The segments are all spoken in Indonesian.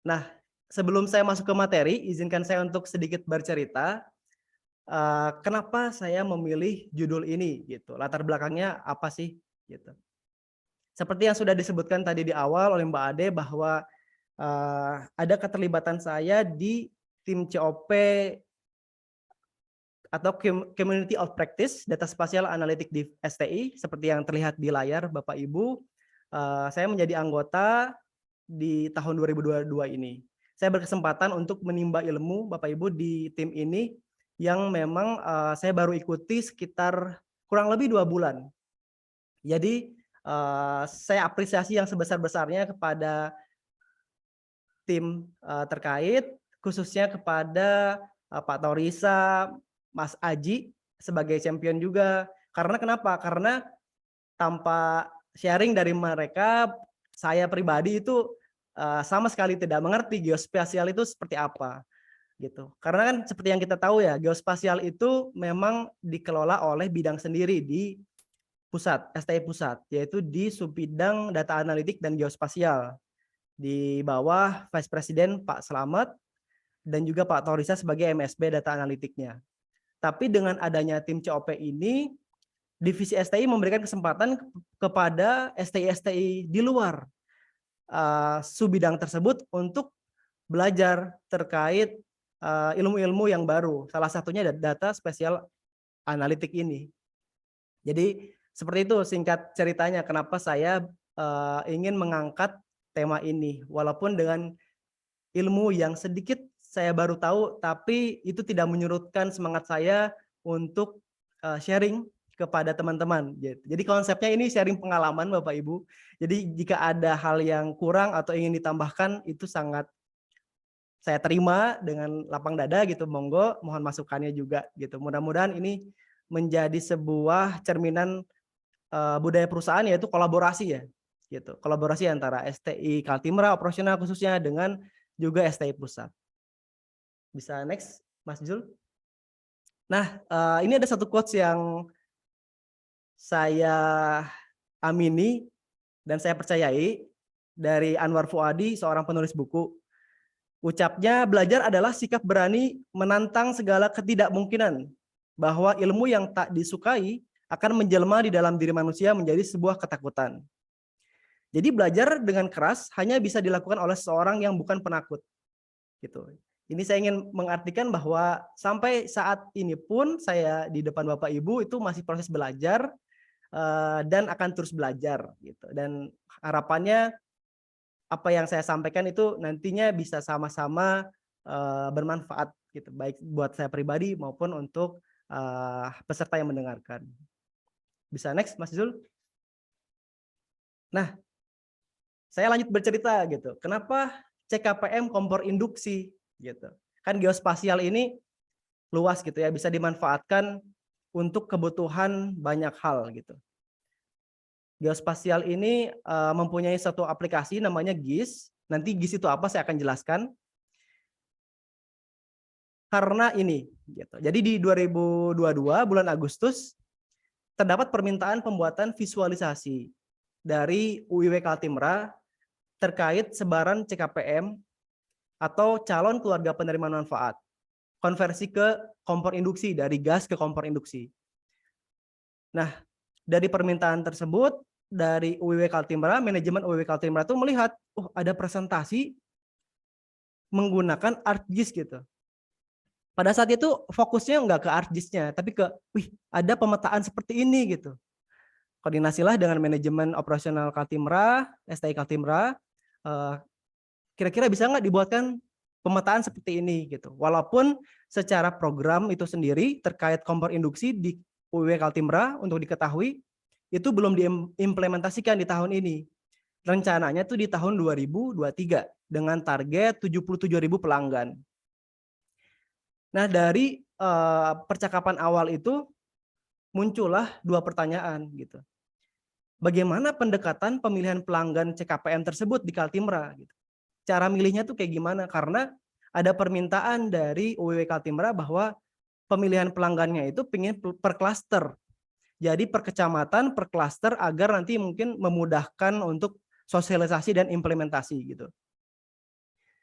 Nah, sebelum saya masuk ke materi, izinkan saya untuk sedikit bercerita, kenapa saya memilih judul ini gitu, latar belakangnya apa sih gitu. Seperti yang sudah disebutkan tadi di awal oleh Mbak Ade bahwa, ada keterlibatan saya di tim COP atau Community of Practice Data Spatial Analytic di STI seperti yang terlihat di layar Bapak Ibu. Saya menjadi anggota di tahun 2022 ini. Saya berkesempatan untuk menimba ilmu Bapak Ibu di tim ini yang memang, saya baru ikuti sekitar kurang lebih 2 bulan. Jadi, saya apresiasi yang sebesar-besarnya kepada tim, terkait, khususnya kepada, Pak Taurisa, Mas Aji sebagai champion juga. Karena kenapa? Karena tanpa sharing dari mereka, saya pribadi itu, sama sekali tidak mengerti geospasial itu seperti apa, gitu. Karena kan seperti yang kita tahu ya, geospasial itu memang dikelola oleh bidang sendiri di pusat, STI Pusat, yaitu di Subbidang Data Analitik dan Geospasial, di bawah Vice Presiden Pak Slamet dan juga Pak Taurisa sebagai MSB Data Analitiknya. Tapi dengan adanya tim COP ini, divisi STI memberikan kesempatan kepada STI-STI di luar subbidang tersebut untuk belajar terkait ilmu-ilmu yang baru. Salah satunya data spesial analitik ini. Jadi seperti itu singkat ceritanya kenapa saya ingin mengangkat tema ini. Walaupun dengan ilmu yang sedikit saya baru tahu, tapi itu tidak menyurutkan semangat saya untuk sharing kepada teman-teman. Jadi konsepnya ini sharing pengalaman Bapak Ibu. Jadi jika ada hal yang kurang atau ingin ditambahkan itu sangat saya terima dengan lapang dada gitu, monggo, mohon masukannya juga gitu. Mudah-mudahan ini menjadi sebuah cerminan budaya perusahaan yaitu kolaborasi ya, gitu. Kolaborasi antara STI Kaltimra operasional khususnya dengan juga STI Pusat. Bisa next, Mas Jul. Nah, ini ada satu quotes yang saya amini dan saya percayai dari Anwar Fuadi, seorang penulis buku. Ucapnya, belajar adalah sikap berani menantang segala ketidakmungkinan, bahwa ilmu yang tak disukai akan menjelma di dalam diri manusia menjadi sebuah ketakutan. Jadi belajar dengan keras hanya bisa dilakukan oleh seseorang yang bukan penakut. Gitu. Ini saya ingin mengartikan bahwa sampai saat ini pun saya di depan Bapak Ibu itu masih proses belajar dan akan terus belajar gitu. Dan harapannya apa yang saya sampaikan itu nantinya bisa sama-sama bermanfaat gitu, baik buat saya pribadi maupun untuk peserta yang mendengarkan. Bisa next, Mas Zul. Nah, saya lanjut bercerita gitu. Kenapa CKPM kompor induksi gitu? Kan geospasial ini luas gitu ya, bisa dimanfaatkan untuk kebutuhan banyak hal gitu. Geospasial ini mempunyai satu aplikasi namanya GIS. Nanti GIS itu apa saya akan jelaskan. Karena ini gitu. Jadi di 2022 bulan Agustus terdapat permintaan pembuatan visualisasi dari UIW Kaltimra terkait sebaran CKPM atau calon keluarga penerima manfaat. Konversi ke kompor induksi, dari gas ke kompor induksi. Nah, dari permintaan tersebut, dari UIW Kaltimra, manajemen UIW Kaltimra itu melihat, oh ada presentasi menggunakan ArcGIS gitu. Pada saat itu fokusnya nggak ke ArcGIS-nya, tapi ke, wih ada pemetaan seperti ini gitu. Koordinasilah dengan manajemen operasional Kaltimra, STI Kaltimra, kira-kira bisa nggak dibuatkan pemetaan seperti ini gitu. Walaupun secara program itu sendiri terkait kompor induksi di UIW Kaltimra untuk diketahui itu belum diimplementasikan di tahun ini. Rencananya tuh di tahun 2023 dengan target 77.000 pelanggan. Nah, dari percakapan awal itu muncullah dua pertanyaan gitu. Bagaimana pendekatan pemilihan pelanggan CKPM tersebut di Kaltimra gitu. Cara milihnya tuh kayak gimana? Karena ada permintaan dari UIW Kaltimra bahwa pemilihan pelanggannya itu pingin per klaster. Jadi per kecamatan, per klaster agar nanti mungkin memudahkan untuk sosialisasi dan implementasi gitu.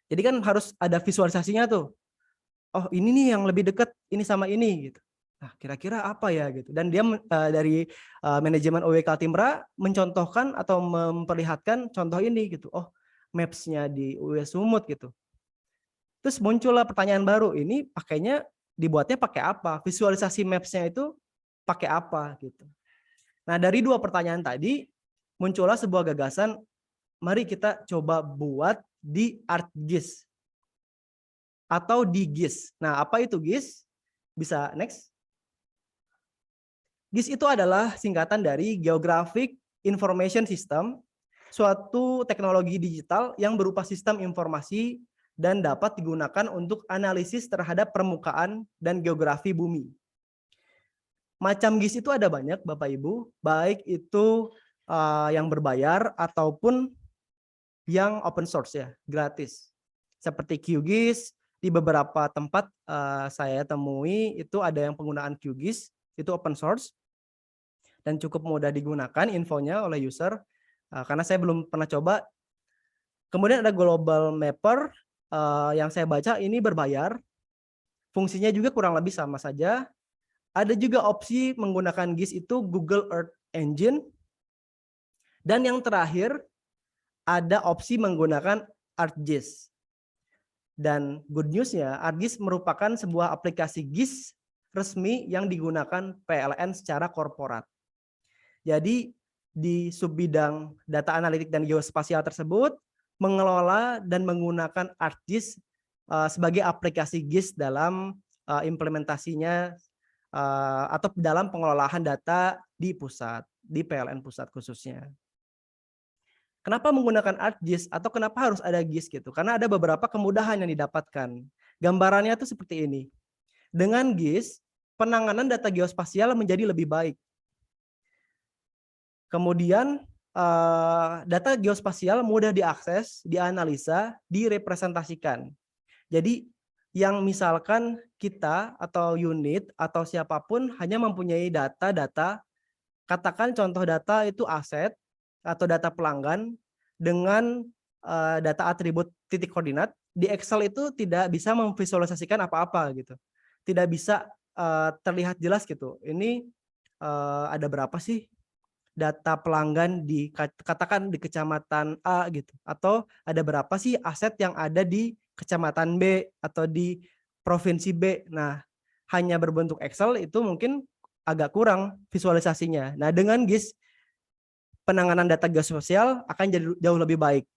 Jadi kan harus ada visualisasinya tuh. Oh ini nih yang lebih dekat ini sama ini gitu. Nah kira-kira apa ya gitu. Dan dia dari manajemen OW Kaltimbra mencontohkan atau memperlihatkan contoh ini gitu. Oh maps-nya di UW Sumut gitu. Terus muncullah pertanyaan baru, ini pakainya dibuatnya pakai apa? Visualisasi maps-nya itu pakai apa gitu. Nah dari dua pertanyaan tadi muncullah sebuah gagasan, mari kita coba buat di ArcGIS atau di GIS. Nah apa itu GIS? Bisa next. GIS itu adalah singkatan dari Geographic Information System, suatu teknologi digital yang berupa sistem informasi dan dapat digunakan untuk analisis terhadap permukaan dan geografi bumi. Macam GIS itu ada banyak Bapak Ibu, baik itu yang berbayar ataupun yang open source ya, gratis. Seperti QGIS, di beberapa tempat saya temui itu ada yang penggunaan QGIS, itu open source dan cukup mudah digunakan infonya oleh user, karena saya belum pernah coba. Kemudian ada Global Mapper, yang saya baca ini berbayar, fungsinya juga kurang lebih sama saja. Ada juga opsi menggunakan GIS itu Google Earth Engine. Dan yang terakhir ada opsi menggunakan ArcGIS. Dan good news-nya ArcGIS merupakan sebuah aplikasi GIS resmi yang digunakan PLN secara korporat. Jadi di subbidang data analitik dan geospasial tersebut mengelola dan menggunakan ArcGIS sebagai aplikasi GIS dalam implementasinya atau dalam pengelolaan data di pusat, di PLN pusat khususnya. Kenapa menggunakan ArcGIS atau kenapa harus ada GIS gitu? Karena ada beberapa kemudahan yang didapatkan. Gambarannya tuh seperti ini. Dengan GIS, penanganan data geospasial menjadi lebih baik. Kemudian data geospasial mudah diakses, dianalisa, direpresentasikan. Jadi yang misalkan kita atau unit atau siapapun hanya mempunyai data-data, katakan contoh data itu aset atau data pelanggan dengan data atribut titik koordinat, di Excel itu tidak bisa memvisualisasikan apa-apa gitu. Tidak bisa terlihat jelas gitu. Ini ada berapa sih data pelanggan di katakan di kecamatan A gitu, atau ada berapa sih aset yang ada di kecamatan B atau di provinsi B. Nah, hanya berbentuk Excel itu mungkin agak kurang visualisasinya. Nah, dengan GIS penanganan data geososial akan jadi jauh lebih baik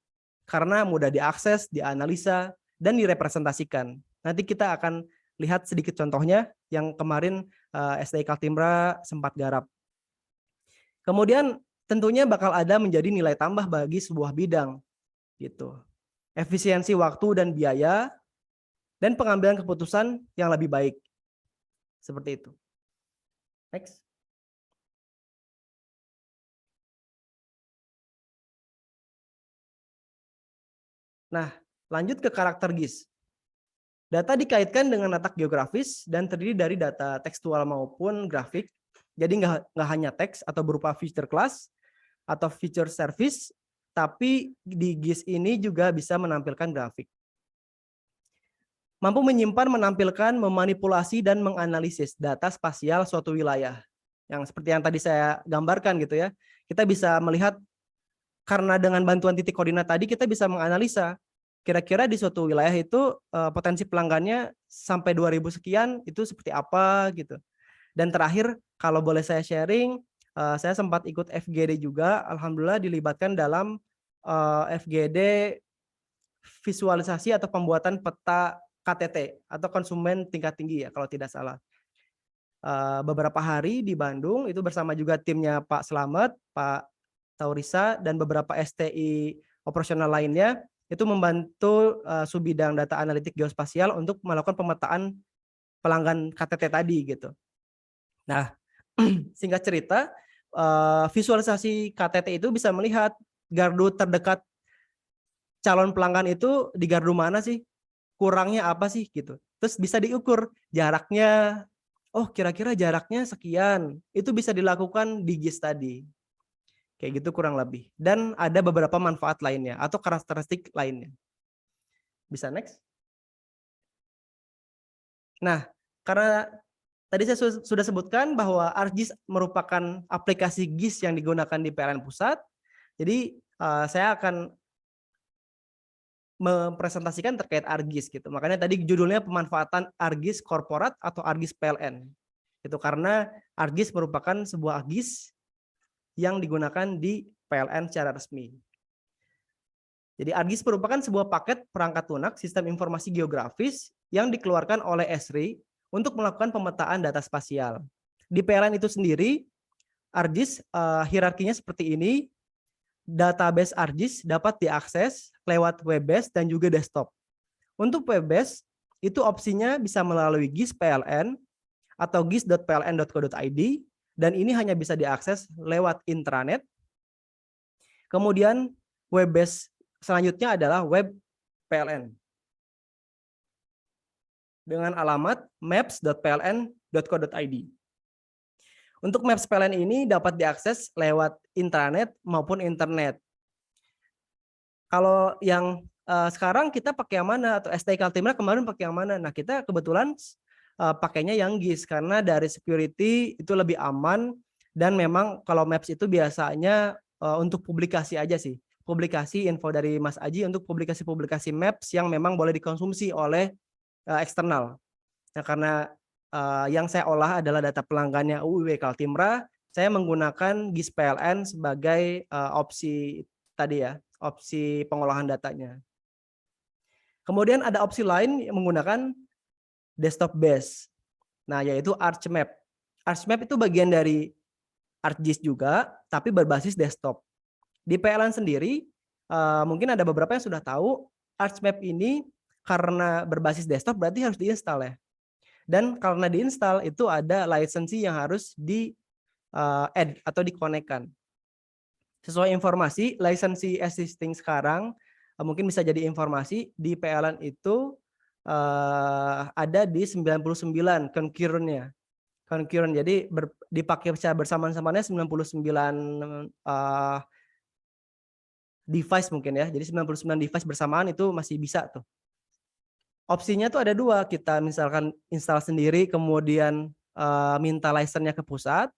karena mudah diakses, dianalisa, dan direpresentasikan. Nanti kita akan lihat sedikit contohnya yang kemarin SDI Kaltimbra sempat garap. Kemudian tentunya bakal ada menjadi nilai tambah bagi sebuah bidang gitu. Efisiensi waktu dan biaya dan pengambilan keputusan yang lebih baik. Seperti itu. Next. Nah, lanjut ke karakter GIS. Data dikaitkan dengan letak geografis dan terdiri dari data tekstual maupun grafik. Jadi nggak hanya teks atau berupa feature class atau feature service, tapi di GIS ini juga bisa menampilkan grafik. Mampu menyimpan, menampilkan, memanipulasi, dan menganalisis data spasial suatu wilayah. Yang seperti yang tadi saya gambarkan gitu ya. Kita bisa melihat karena dengan bantuan titik koordinat tadi kita bisa menganalisa kira-kira di suatu wilayah itu potensi pelanggannya sampai 2000 sekian itu seperti apa gitu. Dan terakhir kalau boleh saya sharing, saya sempat ikut FGD juga, alhamdulillah dilibatkan dalam FGD visualisasi atau pembuatan peta KTT atau konsumen tingkat tinggi ya kalau tidak salah. Beberapa hari di Bandung itu bersama juga timnya Pak Slamet, Pak Taurisa, dan beberapa STI operasional lainnya itu membantu subbidang data analitik geospasial untuk melakukan pemetaan pelanggan KTT tadi gitu. Nah, singkat cerita, visualisasi KTT itu bisa melihat gardu terdekat calon pelanggan itu di gardu mana sih, kurangnya apa sih gitu. Terus bisa diukur jaraknya, oh kira-kira jaraknya sekian, itu bisa dilakukan di GIS tadi. Kayak gitu kurang lebih. Dan ada beberapa manfaat lainnya atau karakteristik lainnya. Bisa next. Nah, karena tadi saya sudah sebutkan bahwa ArcGIS merupakan aplikasi GIS yang digunakan di PLN Pusat. Jadi saya akan mempresentasikan terkait ArcGIS gitu. Makanya tadi judulnya pemanfaatan ArcGIS Korporat atau ArcGIS PLN. Itu karena ArcGIS merupakan sebuah GIS yang digunakan di PLN secara resmi. Jadi ArcGIS merupakan sebuah paket perangkat lunak sistem informasi geografis yang dikeluarkan oleh Esri untuk melakukan pemetaan data spasial. Di PLN itu sendiri, ArcGIS hierarkinya seperti ini. Database ArcGIS dapat diakses lewat web base dan juga desktop. Untuk web base, itu opsinya bisa melalui GIS PLN atau gis.pln.co.id, dan ini hanya bisa diakses lewat intranet. Kemudian web base selanjutnya adalah web PLN dengan alamat maps.pln.co.id. Untuk Maps PLN ini dapat diakses lewat intranet maupun internet. Kalau yang sekarang kita pakai yang mana, atau STI Kaltimra kemarin pakai yang mana? Nah, kita kebetulan pakainya yang GIS karena dari security itu lebih aman, dan memang kalau Maps itu biasanya untuk publikasi aja sih. Publikasi info dari Mas Aji untuk publikasi-publikasi Maps yang memang boleh dikonsumsi oleh eksternal. Nah, karena yang saya olah adalah data pelanggannya UUW Kaltimra, saya menggunakan GIS PLN sebagai opsi tadi ya, opsi pengolahan datanya. Kemudian ada opsi lain yang menggunakan desktop base. Nah, yaitu ArcMap. ArcMap itu bagian dari ArcGIS juga, tapi berbasis desktop. Di PLN sendiri, mungkin ada beberapa yang sudah tahu, ArcMap ini karena berbasis desktop berarti harus diinstal ya. Dan karena diinstal itu ada lisensi yang harus di add atau dikonekkan. Sesuai informasi, lisensi existing sekarang mungkin bisa jadi informasi di PLN itu ada di 99 concurrent-nya. Concurrent, jadi dipakai secara bersamaan-samaannya 99 device mungkin ya. Jadi 99 device bersamaan itu masih bisa tuh. Opsinya tuh ada dua, kita misalkan install sendiri kemudian minta license-nya ke pusat,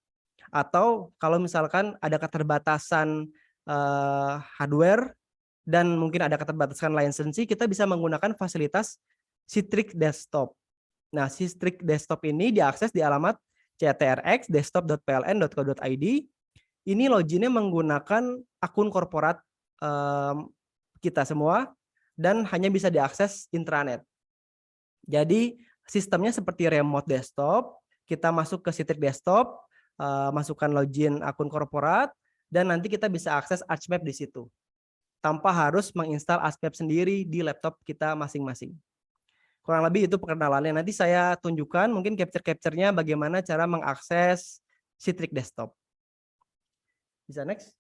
atau kalau misalkan ada keterbatasan hardware dan mungkin ada keterbatasan lisensi, kita bisa menggunakan fasilitas Citrix Desktop. Nah, Citrix Desktop ini diakses di alamat ctrx-desktop.pln.co.id. Ini loginnya menggunakan akun korporat kita semua dan hanya bisa diakses intranet. Jadi sistemnya seperti remote desktop, kita masuk ke Citrix Desktop, masukkan login akun korporat, dan nanti kita bisa akses ArcMap di situ, tanpa harus menginstal ArcMap sendiri di laptop kita masing-masing. Kurang lebih itu perkenalannya. Nanti saya tunjukkan mungkin capture-capture-nya bagaimana cara mengakses Citrix Desktop. Bisa next.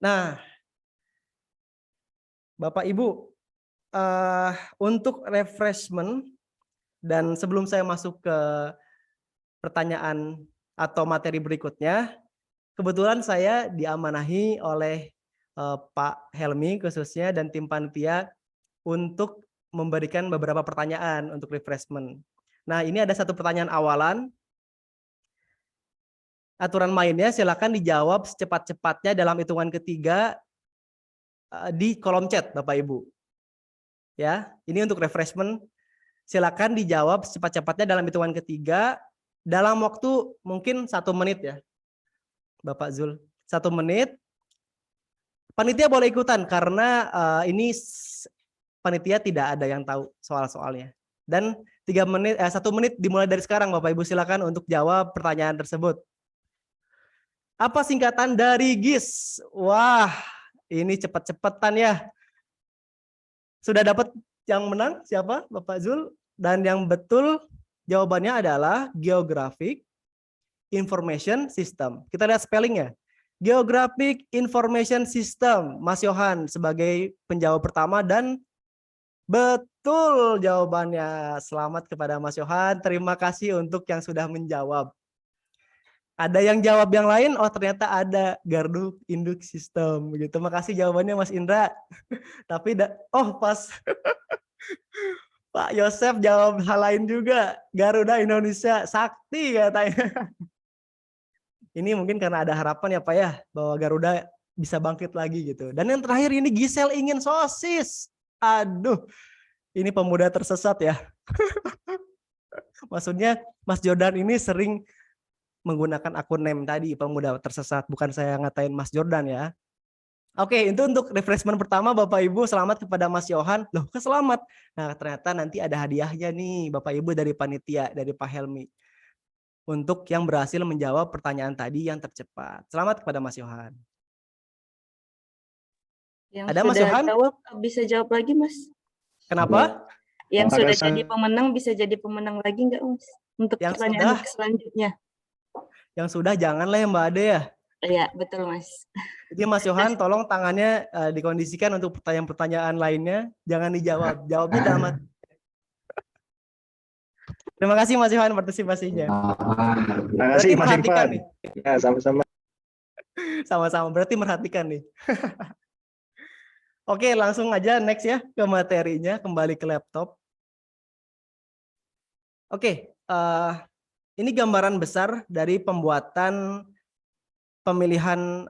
Nah, Bapak Ibu, untuk refreshment dan sebelum saya masuk ke pertanyaan atau materi berikutnya, kebetulan saya diamanahi oleh Pak Helmi khususnya dan tim panitia untuk memberikan beberapa pertanyaan untuk refreshment. Nah, ini ada satu pertanyaan awalan. Aturan mainnya silakan dijawab secepat-cepatnya dalam hitungan ketiga di kolom chat, Bapak Ibu. Ya, ini untuk refreshment. Silakan dijawab secepat-cepatnya dalam hitungan ketiga dalam waktu mungkin 1 menit ya, Bapak Zul. 1 menit. Panitia boleh ikutan karena ini panitia tidak ada yang tahu soal-soalnya. Dan 1 menit dimulai dari sekarang, Bapak Ibu, silakan untuk jawab pertanyaan tersebut. Apa singkatan dari GIS? Wah, ini cepet-cepetan ya. Sudah dapat yang menang siapa, Bapak Zul? Dan yang betul jawabannya adalah Geographic Information System. Kita lihat spellingnya. Geographic Information System. Mas Yohan sebagai penjawab pertama dan betul jawabannya. Selamat kepada Mas Yohan. Terima kasih untuk yang sudah menjawab. Ada yang jawab yang lain, oh ternyata ada gardu induk sistem begitu. Makasih jawabannya Mas Indra. Tapi oh pas Pak Yosef jawab hal lain juga. Garuda Indonesia sakti katanya. Ini mungkin karena ada harapan ya Pak ya bahwa Garuda bisa bangkit lagi gitu. Dan yang terakhir ini Gisel ingin sosis. Aduh, ini pemuda tersesat ya. Maksudnya Mas Jordan ini sering menggunakan akun name tadi, pemuda tersesat. Bukan saya ngatain Mas Jordan ya. Oke, itu untuk refreshment pertama Bapak Ibu. Selamat kepada Mas Yohan. Loh, kok selamat? Nah, ternyata nanti ada hadiahnya nih Bapak Ibu dari panitia, dari Pak Helmi. Untuk yang berhasil menjawab pertanyaan tadi yang tercepat. Selamat kepada Mas Yohan. Yang Ada Mas sudah Yohan? jawab bisa jawab lagi, Mas. Kenapa? Yang sudah jadi pemenang bisa jadi pemenang lagi nggak, Mas? Untuk Yang pertanyaan selanjutnya. Yang sudah janganlah ya Mbak Ade ya. Iya, betul Mas. Jadi Mas Yohan tolong tangannya dikondisikan untuk pertanyaan-pertanyaan lainnya. Jangan dijawab. Jawabnya dalam hati. Terima kasih Mas Yohan partisipasinya. Terima kasih Mas Irfan. Ya, sama-sama. Sama-sama, berarti merhatikan nih. Oke, langsung aja next ya ke materinya, kembali ke laptop. Oke, ini gambaran besar dari pembuatan pemilihan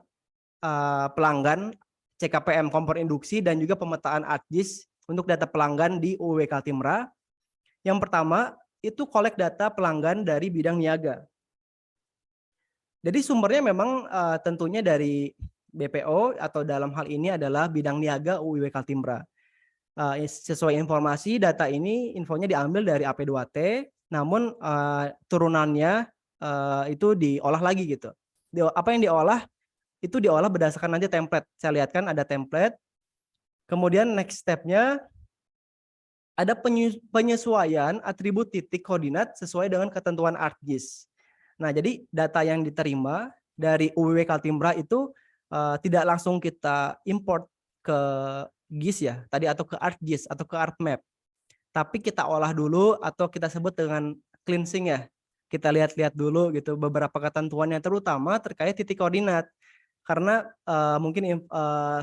pelanggan CKPM kompor induksi dan juga pemetaan ArcGIS untuk data pelanggan di UUW Kaltimra. Yang pertama itu kolek data pelanggan dari bidang niaga. Jadi sumbernya memang tentunya dari BPO atau dalam hal ini adalah bidang niaga UUW Kaltimra. Sesuai informasi data ini infonya diambil dari AP2T, namun turunannya itu diolah lagi gitu. Apa yang diolah itu diolah berdasarkan nanti template. Saya lihat kan ada template. Kemudian next step-nya ada penyesuaian atribut titik koordinat sesuai dengan ketentuan ArcGIS. Nah, jadi data yang diterima dari UUW Kaltimra itu tidak langsung kita import ke GIS ya, tadi atau ke ArcGIS atau ke ArcMap. Tapi kita olah dulu atau kita sebut dengan cleansing ya. Kita lihat-lihat dulu gitu beberapa ketentuannya terutama terkait titik koordinat. Karena mungkin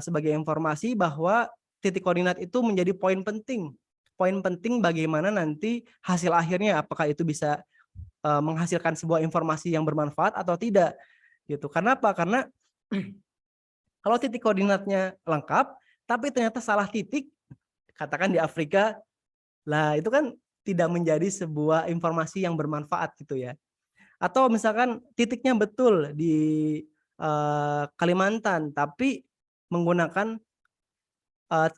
sebagai informasi bahwa titik koordinat itu menjadi poin penting. Poin penting bagaimana nanti hasil akhirnya apakah itu bisa menghasilkan sebuah informasi yang bermanfaat atau tidak gitu. Karena apa? Karena kalau titik koordinatnya lengkap tapi ternyata salah titik, katakan di Afrika, lah itu kan tidak menjadi sebuah informasi yang bermanfaat gitu ya. Atau misalkan titiknya betul di Kalimantan tapi menggunakan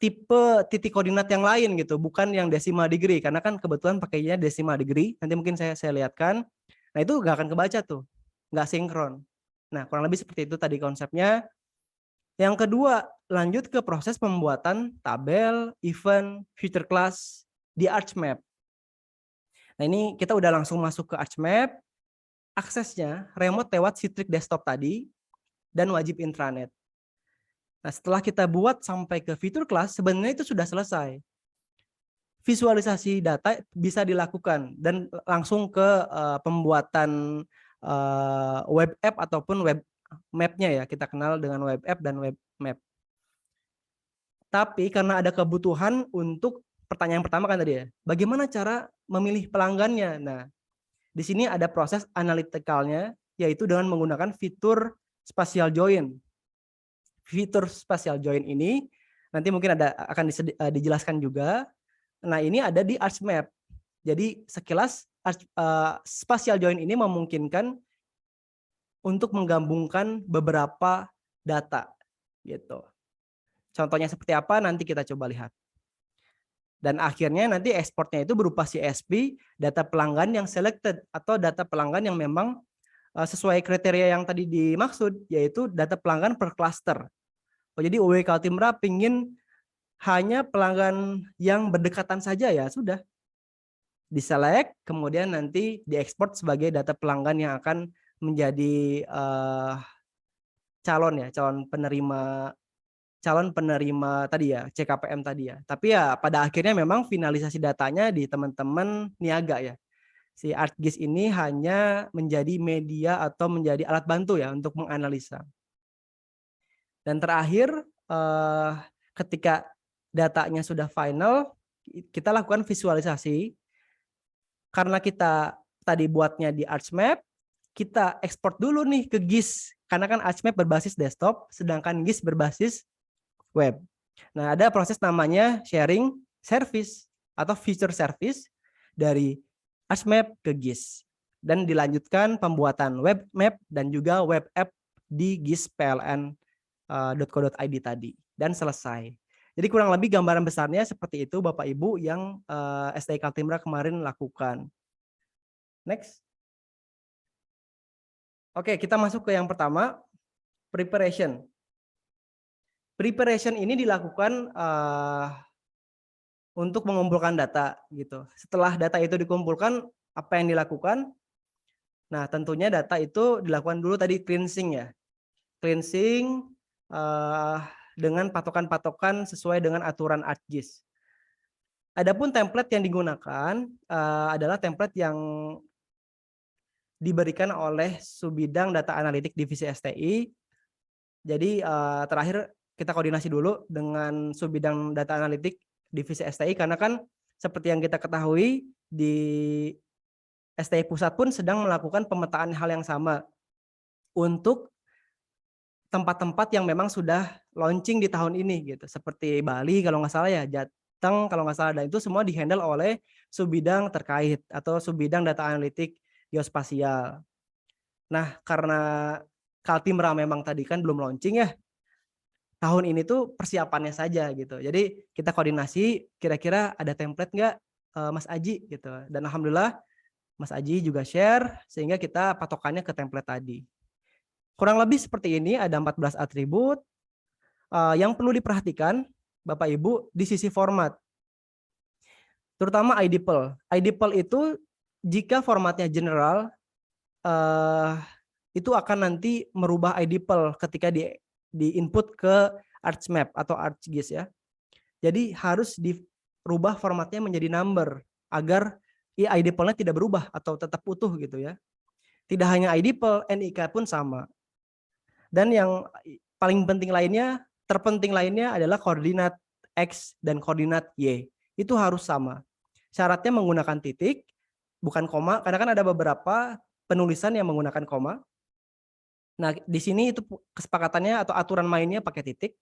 tipe titik koordinat yang lain gitu, bukan yang decimal degree, karena kan kebetulan pakainya decimal degree. Nanti mungkin saya lihatkan. Nah itu nggak akan kebaca tuh, nggak sinkron. Nah kurang lebih seperti itu tadi konsepnya. Yang kedua lanjut ke proses pembuatan tabel, event, feature class di ArcMap. Nah ini kita udah langsung masuk ke ArcMap. Aksesnya remote lewat Citrix desktop tadi dan wajib intranet. Nah, setelah kita buat sampai ke fitur class, sebenarnya itu sudah selesai. Visualisasi data bisa dilakukan dan langsung ke pembuatan web app ataupun web map-nya ya. Kita kenal dengan web app dan web map. Tapi karena ada kebutuhan untuk pertanyaan pertama kan tadi ya, bagaimana cara memilih pelanggannya? Nah, di sini ada proses analytical-nya, yaitu dengan menggunakan fitur spatial join. Fitur spatial join ini nanti mungkin akan dijelaskan juga. Nah ini ada di ArcMap. Jadi sekilas spatial join ini memungkinkan untuk menggabungkan beberapa data gitu. Contohnya seperti apa nanti kita coba lihat. Dan akhirnya nanti ekspornya itu berupa CSV, data pelanggan yang selected atau data pelanggan yang memang sesuai kriteria yang tadi dimaksud, yaitu data pelanggan per cluster. Oh, jadi UUW Kaltimra pingin hanya pelanggan yang berdekatan saja ya sudah. Diselect, kemudian nanti diekspor sebagai data pelanggan yang akan menjadi calon penerima tadi ya, CKPM tadi ya. Tapi ya pada akhirnya memang finalisasi datanya di teman-teman niaga ya. Si ArcGIS ini hanya menjadi media atau menjadi alat bantu ya untuk menganalisa. Dan terakhir, ketika datanya sudah final, kita lakukan visualisasi. Karena kita tadi buatnya di ArcMap, kita ekspor dulu nih ke GIS. Karena kan ArcMap berbasis desktop, sedangkan GIS berbasis web. Nah, ada proses namanya sharing service atau feature service dari ArcMap ke GIS. Dan dilanjutkan pembuatan web map dan juga web app di GIS-PLN.co.id tadi. Dan selesai. Jadi kurang lebih gambaran besarnya seperti itu Bapak Ibu yang STI Kaltimra kemarin lakukan. Next. Oke, kita masuk ke yang pertama, preparation. Preparation ini dilakukan untuk mengumpulkan data gitu. Setelah data itu dikumpulkan, apa yang dilakukan? Nah, tentunya data itu dilakukan dulu tadi cleansing ya. Cleansing dengan patokan-patokan sesuai dengan aturan ArcGIS. Adapun template yang digunakan adalah template yang diberikan oleh Subbidang Data Analitik Divisi STI. Jadi terakhir kita koordinasi dulu dengan Subbidang Data Analitik Divisi STI karena kan seperti yang kita ketahui di STI Pusat pun sedang melakukan pemetaan hal yang sama untuk tempat-tempat yang memang sudah launching di tahun ini gitu. Seperti Bali kalau nggak salah ya, Jateng kalau nggak salah, dan itu semua dihandle oleh subbidang terkait atau Subbidang Data Analitik Geospasial. Nah, karena Kaltimra memang tadi kan belum launching ya, tahun ini tuh persiapannya saja gitu. Jadi kita koordinasi kira-kira ada template nggak Mas Aji gitu. Dan alhamdulillah Mas Aji juga share sehingga kita patokannya ke template tadi. Kurang lebih seperti ini, ada 14 atribut yang perlu diperhatikan Bapak Ibu di sisi format. Terutama IDPL. IDPL itu jika formatnya general itu akan nanti merubah IDPL ketika di input ke ArcMap atau ArcGIS ya. Jadi harus dirubah formatnya menjadi number agar IDPL-nya tidak berubah atau tetap utuh gitu ya. Tidak hanya IDPL, NIK pun sama. Dan yang paling penting lainnya, terpenting lainnya adalah koordinat X dan koordinat Y. Itu harus sama. Syaratnya menggunakan titik, bukan koma, karena kan ada beberapa penulisan yang menggunakan koma. Nah, di sini itu kesepakatannya atau aturan mainnya pakai titik.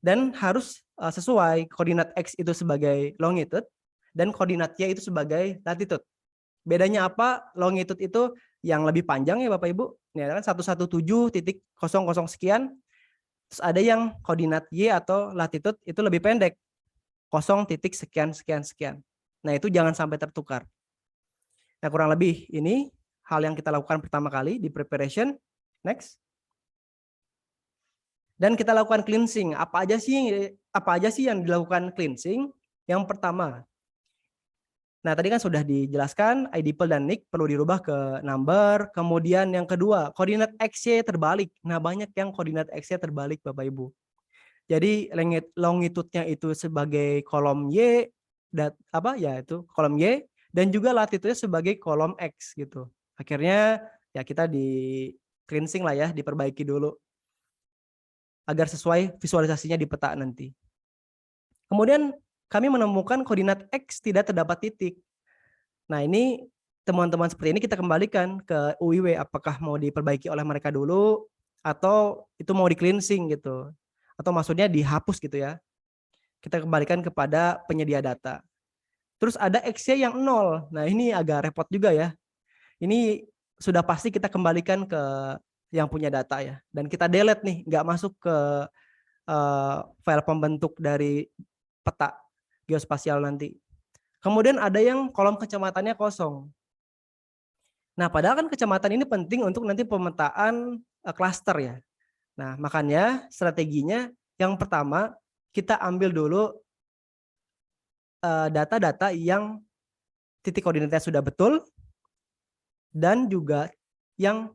Dan harus sesuai, koordinat X itu sebagai longitude, dan koordinat Y itu sebagai latitude. Bedanya apa? Longitude itu yang lebih panjang ya Bapak Ibu, ya kan 117.00 sekian. Terus ada yang koordinat Y atau latitude itu lebih pendek, 0 titik sekian sekian sekian. Nah, itu jangan sampai tertukar. Nah, kurang lebih ini hal yang kita lakukan pertama kali di preparation. Next. Dan kita lakukan cleansing. Apa aja sih yang dilakukan cleansing? Yang pertama, nah tadi kan sudah dijelaskan IDPL dan NIK perlu dirubah ke number. Kemudian yang kedua, koordinat XY terbalik. Nah, banyak yang koordinat XY terbalik Bapak Ibu. Jadi longitude-nya itu sebagai kolom Y, itu kolom Y, dan juga latitude-nya sebagai kolom X gitu. Akhirnya ya kita di cleansing lah ya, diperbaiki dulu agar sesuai visualisasinya di peta nanti. Kemudian kami menemukan koordinat X tidak terdapat titik. Nah, ini teman-teman seperti ini kita kembalikan ke UIW, apakah mau diperbaiki oleh mereka dulu atau itu mau di cleansing gitu. Atau maksudnya dihapus gitu ya. Kita kembalikan kepada penyedia data. Terus ada X-nya yang 0. Nah, ini agak repot juga ya. Ini sudah pasti kita kembalikan ke yang punya data ya. Dan kita delete nih, nggak masuk ke file pembentuk dari peta geospasial nanti. Kemudian ada yang kolom kecamatannya kosong. Nah, padahal kan kecamatan ini penting untuk nanti pemetaan klaster ya. Nah, makanya strateginya yang pertama kita ambil dulu data-data yang titik koordinatnya sudah betul dan juga yang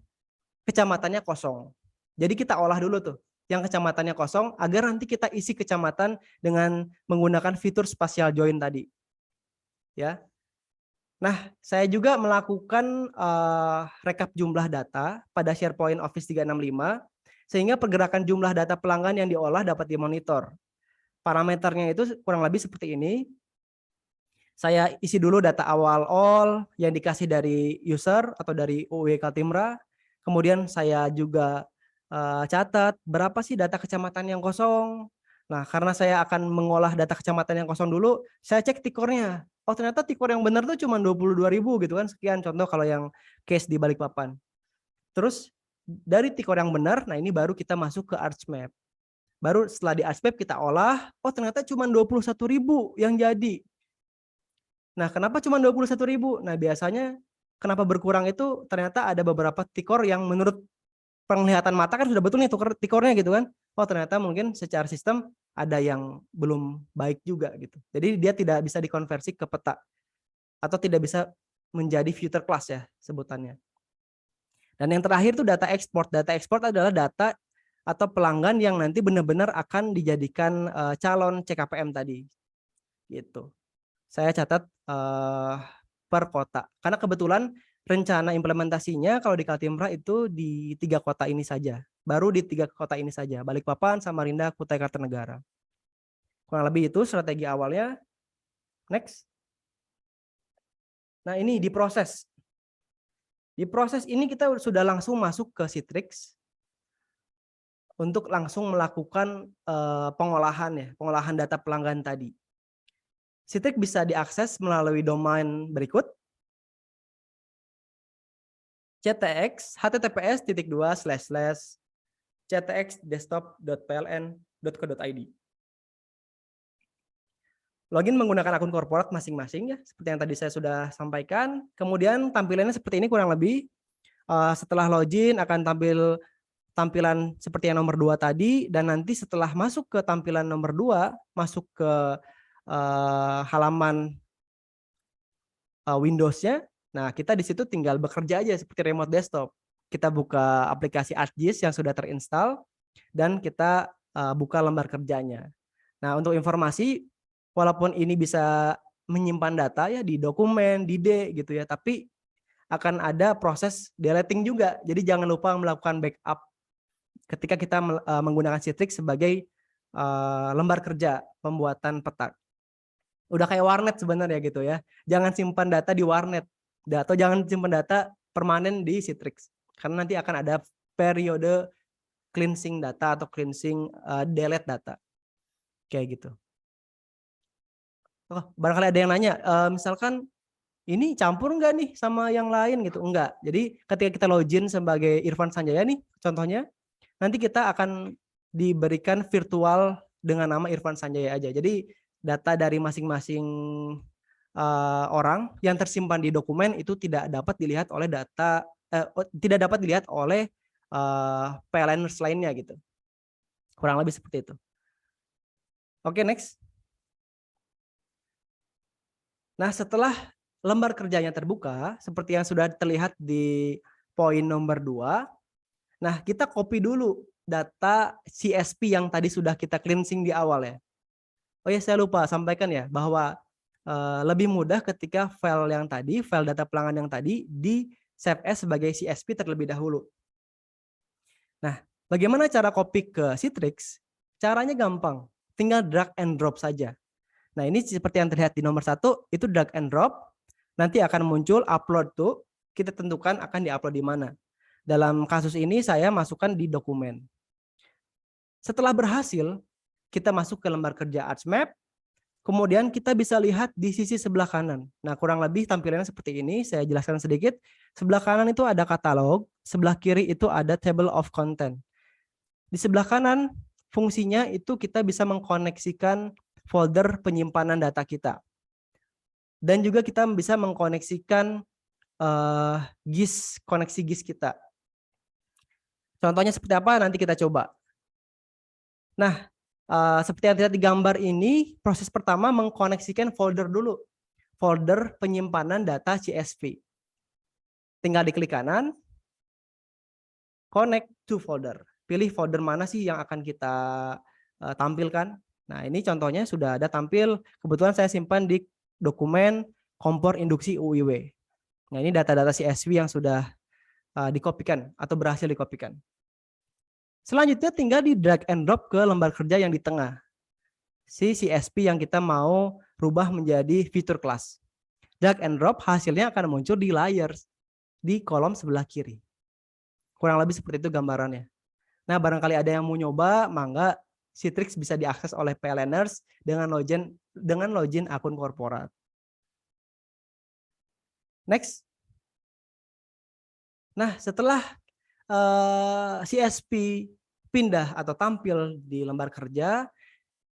kecamatannya kosong. Jadi kita olah dulu tuh yang kecamatannya kosong agar nanti kita isi kecamatan dengan menggunakan fitur spatial join tadi. Ya. Nah, saya juga melakukan rekap jumlah data pada SharePoint Office 365 sehingga pergerakan jumlah data pelanggan yang diolah dapat dimonitor. Parameternya itu kurang lebih seperti ini. Saya isi dulu data awal all yang dikasih dari user atau dari UW Kaltimra. Kemudian saya juga catat berapa sih data kecamatan yang kosong. Nah, karena saya akan mengolah data kecamatan yang kosong dulu, saya cek tikornya. Oh, ternyata tikor yang benar tuh cuma 22.000 gitu kan. Sekian contoh kalau yang case di Balikpapan. Terus dari tikor yang benar, nah ini baru kita masuk ke ArchMap. Baru setelah di ArchMap kita olah, oh ternyata cuma 21.000 yang jadi. Nah, kenapa cuma 21.000? Nah, biasanya kenapa berkurang itu ternyata ada beberapa tikor yang menurut penglihatan mata kan sudah betul nih tikornya gitu kan. Oh, ternyata mungkin secara sistem ada yang belum baik juga gitu. Jadi dia tidak bisa dikonversi ke peta atau tidak bisa menjadi filter class ya sebutannya. Dan yang terakhir itu data ekspor. Data ekspor adalah data atau pelanggan yang nanti benar-benar akan dijadikan calon CKPM tadi. Gitu. Saya catat per kota. Karena kebetulan rencana implementasinya kalau di Kaltimra itu di 3 kota ini saja. Baru di 3 kota ini saja. Balikpapan, Samarinda, Kutai Kartanegara. Kurang lebih itu strategi awalnya. Next. Nah ini diproses. Di proses ini kita sudah langsung masuk ke Citrix untuk langsung melakukan pengolahan ya, pengolahan data pelanggan tadi. Citrix bisa diakses melalui domain berikut. CTX https://ctxdesktop.pln.co.id. Login menggunakan akun korporat masing-masing ya, seperti yang tadi saya sudah sampaikan. Kemudian tampilannya seperti ini kurang lebih. Setelah login akan tampil tampilan seperti yang nomor 2 tadi, dan nanti setelah masuk ke tampilan nomor 2, masuk ke halaman Windows-nya, nah kita di situ tinggal bekerja aja seperti remote desktop. Kita buka aplikasi ArcGIS yang sudah terinstall dan kita buka lembar kerjanya. Nah, untuk informasi, walaupun ini bisa menyimpan data ya di dokumen, di D gitu ya, tapi akan ada proses deleting juga. Jadi jangan lupa melakukan backup ketika kita menggunakan Citrix sebagai lembar kerja pembuatan peta. Udah kayak warnet sebenarnya gitu ya. Jangan simpan data di warnet atau jangan simpan data permanen di Citrix. Karena nanti akan ada periode cleansing data atau cleansing delete data. Kayak gitu. Oh, barangkali ada yang nanya, misalkan ini campur enggak nih sama yang lain gitu? Enggak. Jadi ketika kita login sebagai Irfan Sanjaya nih contohnya, nanti kita akan diberikan virtual dengan nama Irfan Sanjaya aja. Jadi data dari masing-masing orang yang tersimpan di dokumen itu tidak dapat dilihat oleh PLNers lainnya gitu. Kurang lebih seperti itu. Oke, next. Nah, setelah lembar kerjanya terbuka, seperti yang sudah terlihat di poin nomor 2, nah kita copy dulu data CSP yang tadi sudah kita cleansing di awal ya. Oh ya, saya lupa sampaikan ya, bahwa lebih mudah ketika file yang tadi, file data pelanggan yang tadi di save as sebagai CSP terlebih dahulu. Nah, bagaimana cara copy ke Citrix? Caranya gampang, tinggal drag and drop saja. Nah, ini seperti yang terlihat di nomor 1, itu drag and drop. Nanti akan muncul upload tuh, kita tentukan akan diupload di mana. Dalam kasus ini saya masukkan di dokumen. Setelah berhasil, kita masuk ke lembar kerja ArchMap. Kemudian kita bisa lihat di sisi sebelah kanan. Nah, kurang lebih tampilannya seperti ini, saya jelaskan sedikit. Sebelah kanan itu ada katalog, sebelah kiri itu ada table of content. Di sebelah kanan, fungsinya itu kita bisa mengkoneksikan folder penyimpanan data kita. Dan juga kita bisa mengkoneksikan koneksi GIS kita. Contohnya seperti apa nanti kita coba. Nah, seperti yang terlihat di gambar ini, proses pertama mengkoneksikan folder dulu. Folder penyimpanan data CSV. Tinggal diklik kanan, connect to folder. Pilih folder mana sih yang akan kita tampilkan. Nah, ini contohnya sudah ada tampil. Kebetulan saya simpan di dokumen kompor induksi UIW. Nah, ini data-data CSV yang sudah dikopikan atau berhasil dikopikan. Selanjutnya tinggal di drag and drop ke lembar kerja yang di tengah. Si CSV yang kita mau rubah menjadi fitur class. Drag and drop hasilnya akan muncul di layers di kolom sebelah kiri. Kurang lebih seperti itu gambarannya. Nah, barangkali ada yang mau nyoba, mangga Citrix bisa diakses oleh PLNers dengan login akun korporat. Next. Nah, setelah CSV pindah atau tampil di lembar kerja,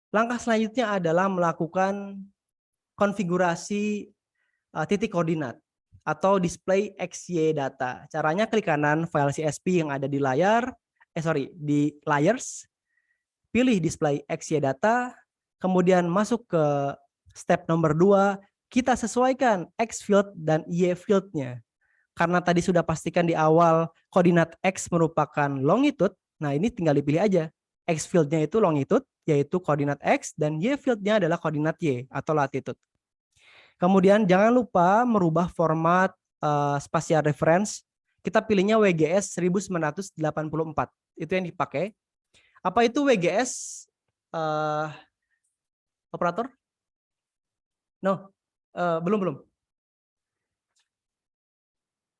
langkah selanjutnya adalah melakukan konfigurasi titik koordinat atau display XY data. Caranya klik kanan file CSV yang ada di layar, di layers, pilih display XY data, kemudian masuk ke step nomor 2, kita sesuaikan X field dan Y field-nya. Karena tadi sudah pastikan di awal koordinat X merupakan longitude, nah ini tinggal dipilih aja. X field-nya itu longitude, yaitu koordinat X, dan Y field-nya adalah koordinat Y atau latitude. Kemudian jangan lupa merubah format spatial reference. Kita pilihnya WGS 1984, itu yang dipakai. Apa itu WGS, operator? No, belum.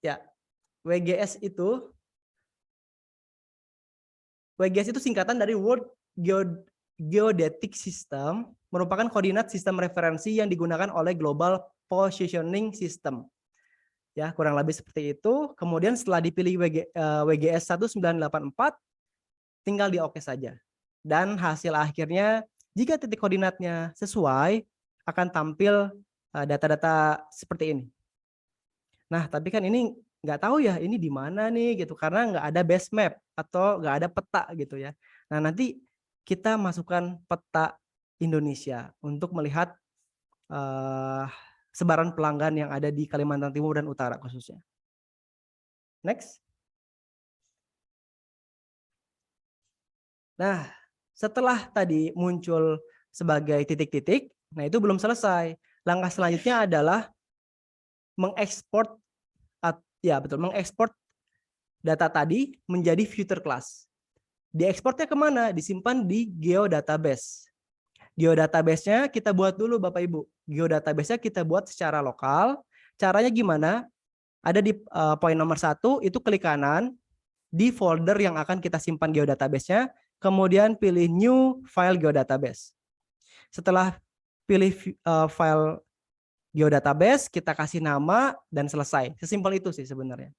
Ya, WGS itu singkatan dari World Geodetic System, merupakan koordinat sistem referensi yang digunakan oleh Global Positioning System. Ya, kurang lebih seperti itu. Kemudian setelah dipilih WGS 1984, tinggal di oke saja. Dan hasil akhirnya, jika titik koordinatnya sesuai, akan tampil data-data seperti ini. Nah, tapi kan ini nggak tahu ya ini di mana nih gitu, karena nggak ada base map atau nggak ada peta gitu ya. Nah, nanti kita masukkan peta Indonesia untuk melihat sebaran pelanggan yang ada di Kalimantan Timur dan Utara khususnya. Next. Nah, setelah tadi muncul sebagai titik-titik, nah itu belum selesai. Langkah selanjutnya adalah mengekspor data tadi menjadi future class. Diekspornya kemana? Disimpan di geodatabase. Geodatabase-nya kita buat dulu Bapak Ibu. Geodatabase-nya kita buat secara lokal. Caranya gimana? Ada di poin nomor 1, itu klik kanan di folder yang akan kita simpan geodatabase-nya. Kemudian pilih new file geodatabase. Setelah pilih file geodatabase, kita kasih nama dan selesai. Sesimpel itu sih sebenarnya.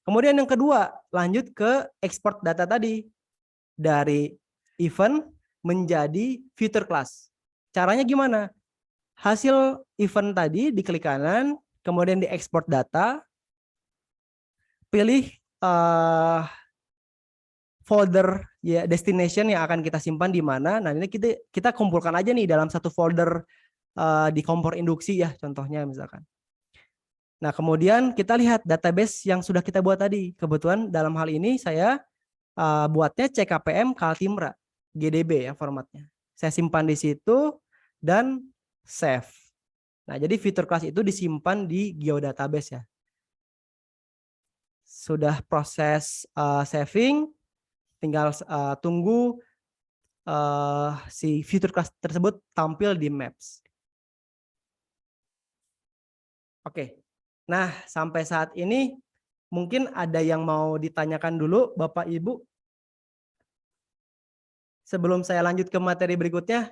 Kemudian yang kedua, lanjut ke export data tadi. Dari event menjadi future class. Caranya gimana? Hasil event tadi diklik kanan, kemudian diekspor data, pilih folder ya destination yang akan kita simpan di mana. Nah, ini kita kumpulkan aja nih dalam satu folder di kompor induksi ya contohnya misalkan. Nah, kemudian kita lihat database yang sudah kita buat tadi. Kebetulan dalam hal ini saya buatnya CKPM Kaltimra GDB ya formatnya. Saya simpan di situ dan save. Nah, jadi fitur class itu disimpan di geodatabase ya. Sudah proses saving, tinggal tunggu si fitur class tersebut tampil di Maps. Oke. Nah, sampai saat ini mungkin ada yang mau ditanyakan dulu Bapak Ibu. Sebelum saya lanjut ke materi berikutnya.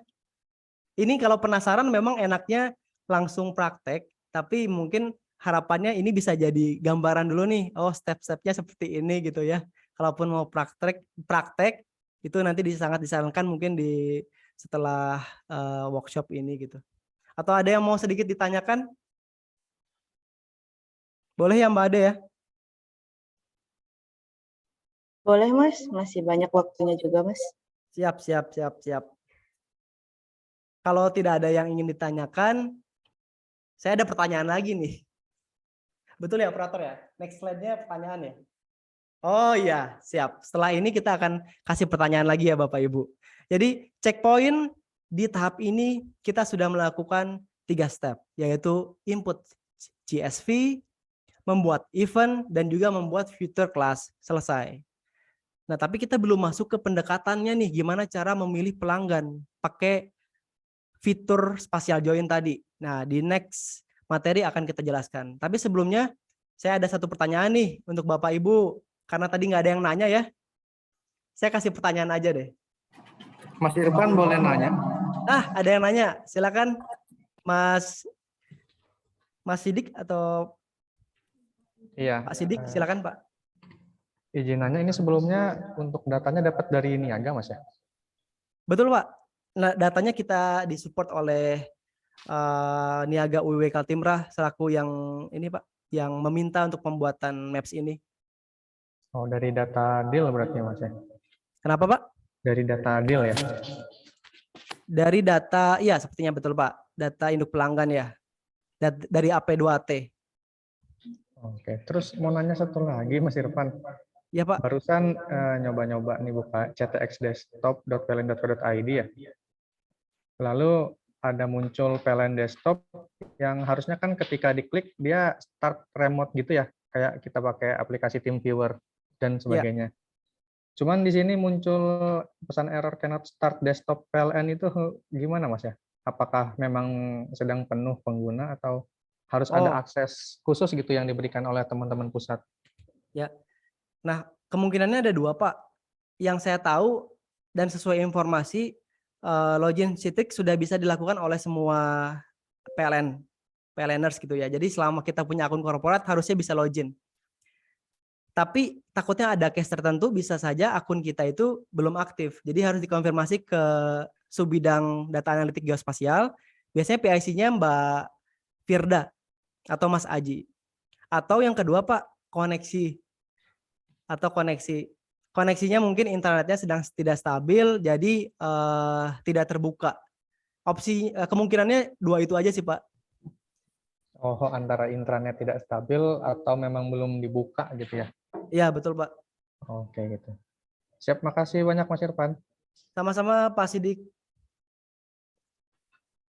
Ini kalau penasaran memang enaknya langsung praktek, tapi mungkin harapannya ini bisa jadi gambaran dulu nih. Oh, step-stepnya seperti ini gitu ya. Kalaupun mau praktek itu nanti sangat disarankan mungkin di setelah workshop ini gitu. Atau ada yang mau sedikit ditanyakan? Boleh ya Mbak Ade ya? Boleh Mas, masih banyak waktunya juga Mas. Siap. Kalau tidak ada yang ingin ditanyakan, saya ada pertanyaan lagi nih. Betul ya operator ya? Next slide-nya pertanyaan ya? Oh iya, siap. Setelah ini kita akan kasih pertanyaan lagi ya Bapak Ibu. Jadi checkpoint di tahap ini kita sudah melakukan 3 step, yaitu input CSV, membuat event, dan juga membuat future class. Selesai. Nah, tapi kita belum masuk ke pendekatannya nih, gimana cara memilih pelanggan pakai fitur spatial join tadi. Nah, di next materi akan kita jelaskan. Tapi sebelumnya, saya ada satu pertanyaan nih untuk Bapak Ibu, karena tadi nggak ada yang nanya ya. Saya kasih pertanyaan aja deh. Mas Irfan boleh nanya? Nah, ada yang nanya. Silakan Mas Sidik atau Iya. Pak Sidik, silakan Pak. Izin nanya, ini sebelumnya untuk datanya dapat dari Niaga, Mas ya? Betul Pak. Nah, datanya kita disupport oleh Niaga UW Kaltimrah selaku yang ini Pak, yang meminta untuk pembuatan maps ini. Oh, dari data deal berarti, Mas ya? Kenapa Pak? Dari data deal ya? Dari data, iya sepertinya betul Pak. Data induk pelanggan ya. Dari AP2AT. Oke, terus mau nanya satu lagi, Mas Irfan. Ya Pak. Barusan nyoba-nyoba nih buka ctxdesktop.pln.co.id ya. Lalu ada muncul PLN desktop yang harusnya kan ketika diklik dia start remote gitu ya, kayak kita pakai aplikasi TeamViewer dan sebagainya. Cuman di sini muncul pesan error cannot start desktop PLN itu gimana Mas ya? Apakah memang sedang penuh pengguna atau harus ada akses khusus gitu yang diberikan oleh teman-teman pusat? Ya. Nah, kemungkinannya ada dua Pak. Yang saya tahu dan sesuai informasi, login Citrix sudah bisa dilakukan oleh semua PLNers gitu ya. Jadi selama kita punya akun korporat harusnya bisa login. Tapi takutnya ada case tertentu bisa saja akun kita itu belum aktif. Jadi harus dikonfirmasi ke subbidang data analitik geospasial. Biasanya PIC-nya Mbak Firda atau Mas Aji. Atau yang kedua Pak, koneksi. Koneksinya mungkin internetnya sedang tidak stabil, jadi tidak terbuka. Opsi kemungkinannya dua itu aja sih Pak. Oh, antara intranet tidak stabil atau memang belum dibuka gitu ya? Iya betul Pak. Oke gitu. Siap, makasih banyak Mas Irfan. Sama-sama Pak Sidik.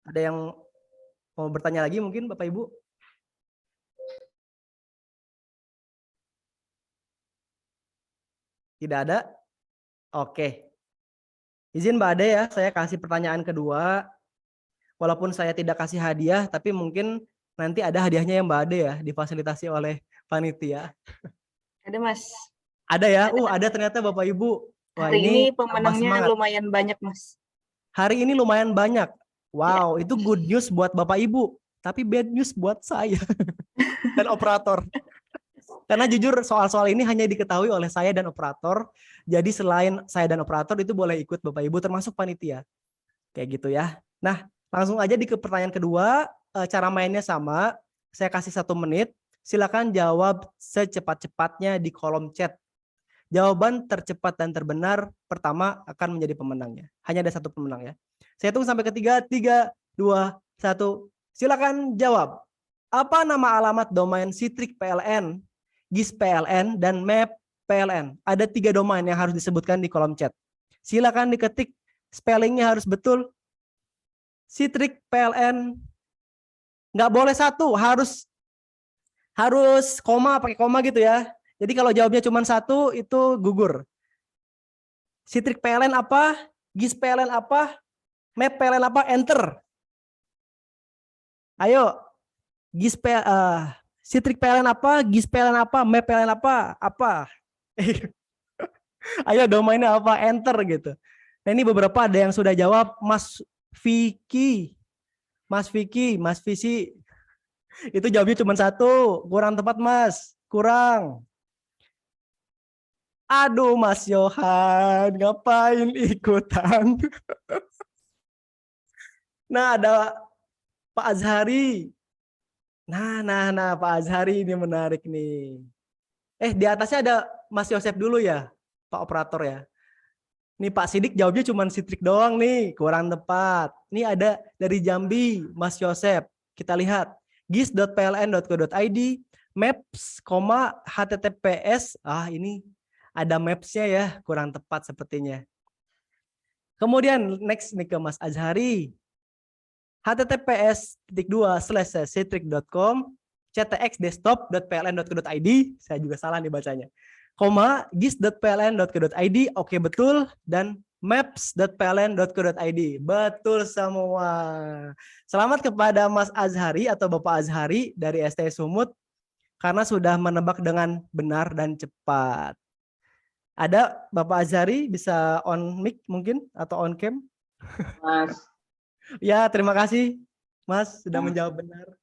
Ada yang mau bertanya lagi mungkin Bapak Ibu? Tidak ada? Oke. Izin Mbak Ade ya, saya kasih pertanyaan kedua. Walaupun saya tidak kasih hadiah, tapi mungkin nanti ada hadiahnya yang Mbak Ade ya, difasilitasi oleh panitia. Ada Mas. Ada ya? Ada ternyata Bapak Ibu. Wah, Hari ini pemenangnya lumayan banyak Mas. Hari ini lumayan banyak. Wow, itu good news buat Bapak Ibu. Tapi bad news buat saya dan operator. Karena jujur soal-soal ini hanya diketahui oleh saya dan operator. Jadi selain saya dan operator itu boleh ikut Bapak Ibu termasuk panitia. Kayak gitu ya. Nah, langsung aja di pertanyaan kedua. Cara mainnya sama. Saya kasih 1 menit. Silakan jawab secepat-cepatnya di kolom chat. Jawaban tercepat dan terbenar pertama akan menjadi pemenangnya. Hanya ada 1 pemenang ya. Saya tunggu sampai ketiga. 3, 2, 1. Silakan jawab. Apa nama alamat domain Citrix PLN? GIS PLN, dan map PLN. Ada 3 domain yang harus disebutkan di kolom chat. Silakan diketik, spellingnya harus betul. Citrix PLN, nggak boleh 1, harus koma, pakai koma gitu ya. Jadi kalau jawabnya cuma 1 itu gugur. Citrix PLN apa? GIS PLN apa? Map PLN apa? Enter. Ayo, Citrix PLN apa? GIS PLN apa? Map PLN apa? Apa? Ayo domainnya apa? Enter gitu. Nah ini beberapa ada yang sudah jawab. Mas Vicky, Mas Visi. Itu jawabnya cuma 1. Kurang tepat Mas. Kurang. Aduh Mas Yohan, ngapain ikutan? Nah ada Pak Azhari. Nah Pak Azhari ini menarik nih. Di atasnya ada Mas Yosef dulu ya, Pak Operator ya. Nih Pak Sidik jawabnya cuma Citrix doang nih, kurang tepat. Ini ada dari Jambi, Mas Yosef. Kita lihat gis.pln.co.id, maps, https. Ini ada mapsnya ya, kurang tepat sepertinya. Kemudian next nih ke Mas Azhari. https://citrix.com ctx-desktop.pln.co.id, saya juga salah nih bacanya, gis.pln.co.id, oke betul, dan maps.pln.co.id, betul semua. Selamat kepada Mas Azhari atau Bapak Azhari dari STI Sumut karena sudah menebak dengan benar dan cepat. Ada Bapak Azhari bisa on mic mungkin atau on cam? Mas. Ya, terima kasih Mas sudah menjawab benar.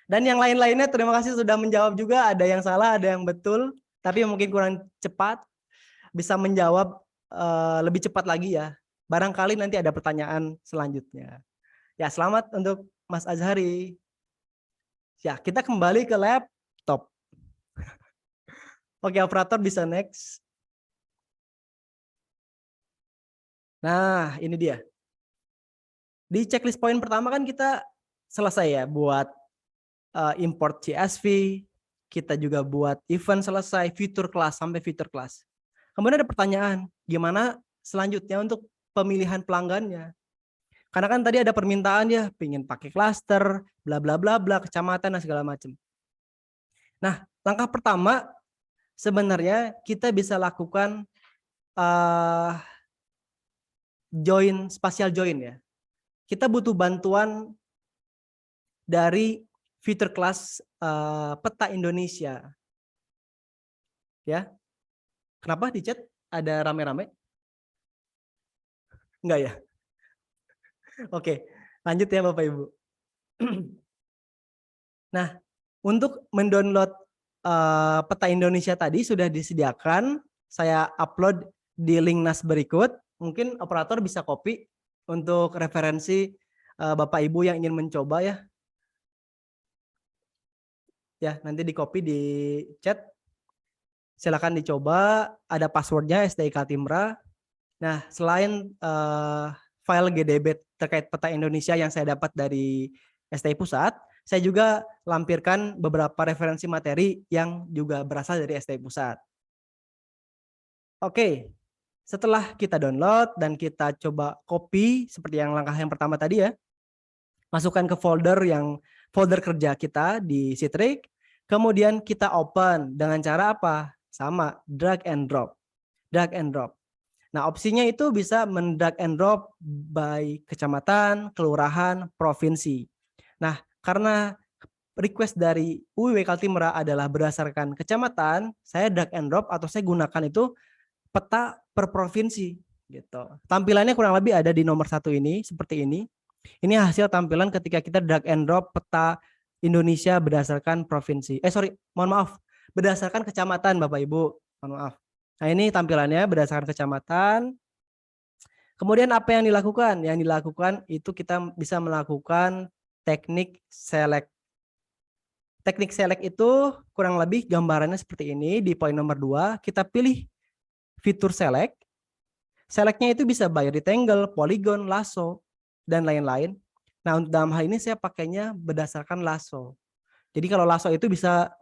Dan yang lain-lainnya terima kasih sudah menjawab juga, ada yang salah, ada yang betul, tapi mungkin kurang cepat, bisa menjawab lebih cepat lagi ya. Barangkali nanti ada pertanyaan selanjutnya. Ya, selamat untuk Mas Azhari. Ya, kita kembali ke laptop. Oke, operator bisa next. Nah, ini dia. Di checklist poin pertama kan kita selesai ya buat import CSV, kita juga buat event selesai, fitur kelas sampai fitur kelas. Kemudian ada pertanyaan, gimana selanjutnya untuk pemilihan pelanggannya? Karena kan tadi ada permintaan ya, pengen pakai klaster, bla bla bla bla, kecamatan dan segala macam. Nah, langkah pertama sebenarnya kita bisa lakukan spatial join ya. Kita butuh bantuan dari fitur kelas peta Indonesia. Ya. Kenapa di chat ada rame-rame? Enggak ya? Oke, lanjut ya Bapak Ibu. Nah, untuk mendownload peta Indonesia tadi sudah disediakan, saya upload di link NAS berikut. Mungkin operator bisa copy untuk referensi Bapak Ibu yang ingin mencoba ya. Ya, nanti di copy di chat. Silakan dicoba, ada passwordnya STI Kaltimra. Nah, selain file GDB terkait peta Indonesia yang saya dapat dari STI Pusat, saya juga lampirkan beberapa referensi materi yang juga berasal dari STI Pusat. Oke, setelah kita download dan kita coba copy seperti yang langkah yang pertama tadi ya, masukkan ke folder kerja kita di Citrix. Kemudian kita open dengan cara apa? Sama, drag and drop. Drag and drop. Nah, opsinya itu bisa mendrag and drop by kecamatan, kelurahan, provinsi. Nah, karena request dari UIW Kaltimra adalah berdasarkan kecamatan, saya drag and drop atau saya gunakan itu peta per provinsi gitu. Tampilannya kurang lebih ada di nomor 1 ini, seperti ini. Ini hasil tampilan ketika kita drag and drop peta Indonesia berdasarkan provinsi. Mohon maaf, berdasarkan kecamatan Bapak Ibu. Mohon maaf. Nah, ini tampilannya berdasarkan kecamatan. Kemudian apa yang dilakukan? Yang dilakukan itu kita bisa melakukan teknik select. Teknik select itu kurang lebih gambarannya seperti ini. Di poin nomor 2, kita pilih fitur select. Selectnya itu bisa by rectangle, polygon, lasso, dan lain-lain. Nah, untuk dalam hal ini saya pakainya berdasarkan lasso. Jadi kalau lasso itu bisa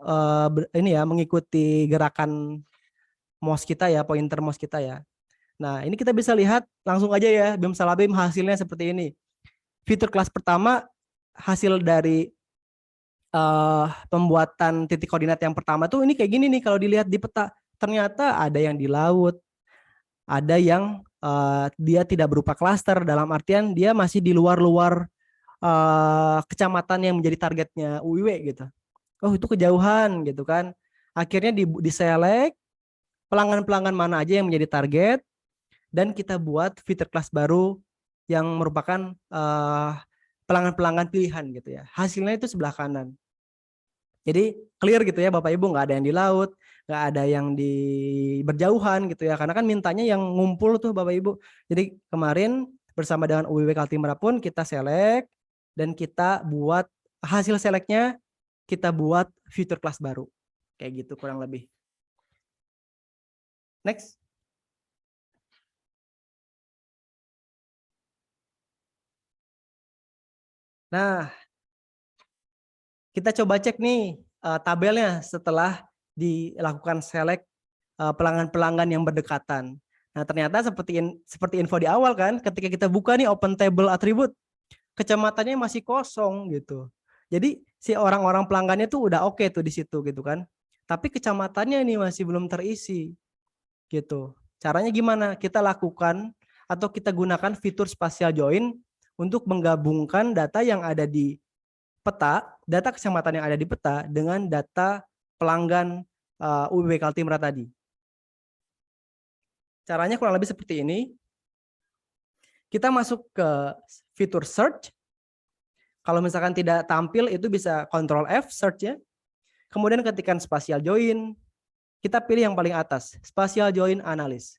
mengikuti gerakan mouse kita ya, pointer mouse kita ya. Nah, ini kita bisa lihat langsung aja ya, BIM Salabim hasilnya seperti ini. Fitur kelas pertama hasil dari pembuatan titik koordinat yang pertama tuh ini kayak gini nih kalau dilihat di peta. Ternyata ada yang di laut, ada yang dia tidak berupa klaster, dalam artian dia masih di luar-luar kecamatan yang menjadi targetnya UIW gitu. Oh, itu kejauhan gitu kan. Akhirnya di select pelanggan-pelanggan mana aja yang menjadi target dan kita buat fitur kelas baru yang merupakan pelanggan-pelanggan pilihan gitu ya. Hasilnya itu sebelah kanan. Jadi clear gitu ya Bapak Ibu, nggak ada yang di laut, nggak ada yang di berjauhan gitu ya. Karena kan mintanya yang ngumpul tuh Bapak Ibu. Jadi kemarin bersama dengan UIW Kaltimra pun kita select dan kita buat hasil selectnya, kita buat fitur kelas baru. Kayak gitu kurang lebih. Next. Nah, kita coba cek nih tabelnya setelah dilakukan select pelanggan-pelanggan yang berdekatan. Nah, ternyata seperti info di awal kan, ketika kita buka nih open table attribute, kecamatannya masih kosong gitu. Jadi si orang-orang pelanggannya tuh udah oke tuh di situ gitu kan. Tapi kecamatannya ini masih belum terisi gitu. Caranya gimana? Kita lakukan atau kita gunakan fitur spatial join untuk menggabungkan data yang ada di peta, data kecamatan yang ada di peta dengan data pelanggan UIW Kaltimra tadi. Caranya kurang lebih seperti ini. Kita masuk ke fitur search. Kalau misalkan tidak tampil itu bisa Ctrl F search ya. Kemudian ketikkan spatial join. Kita pilih yang paling atas, spatial join analysis.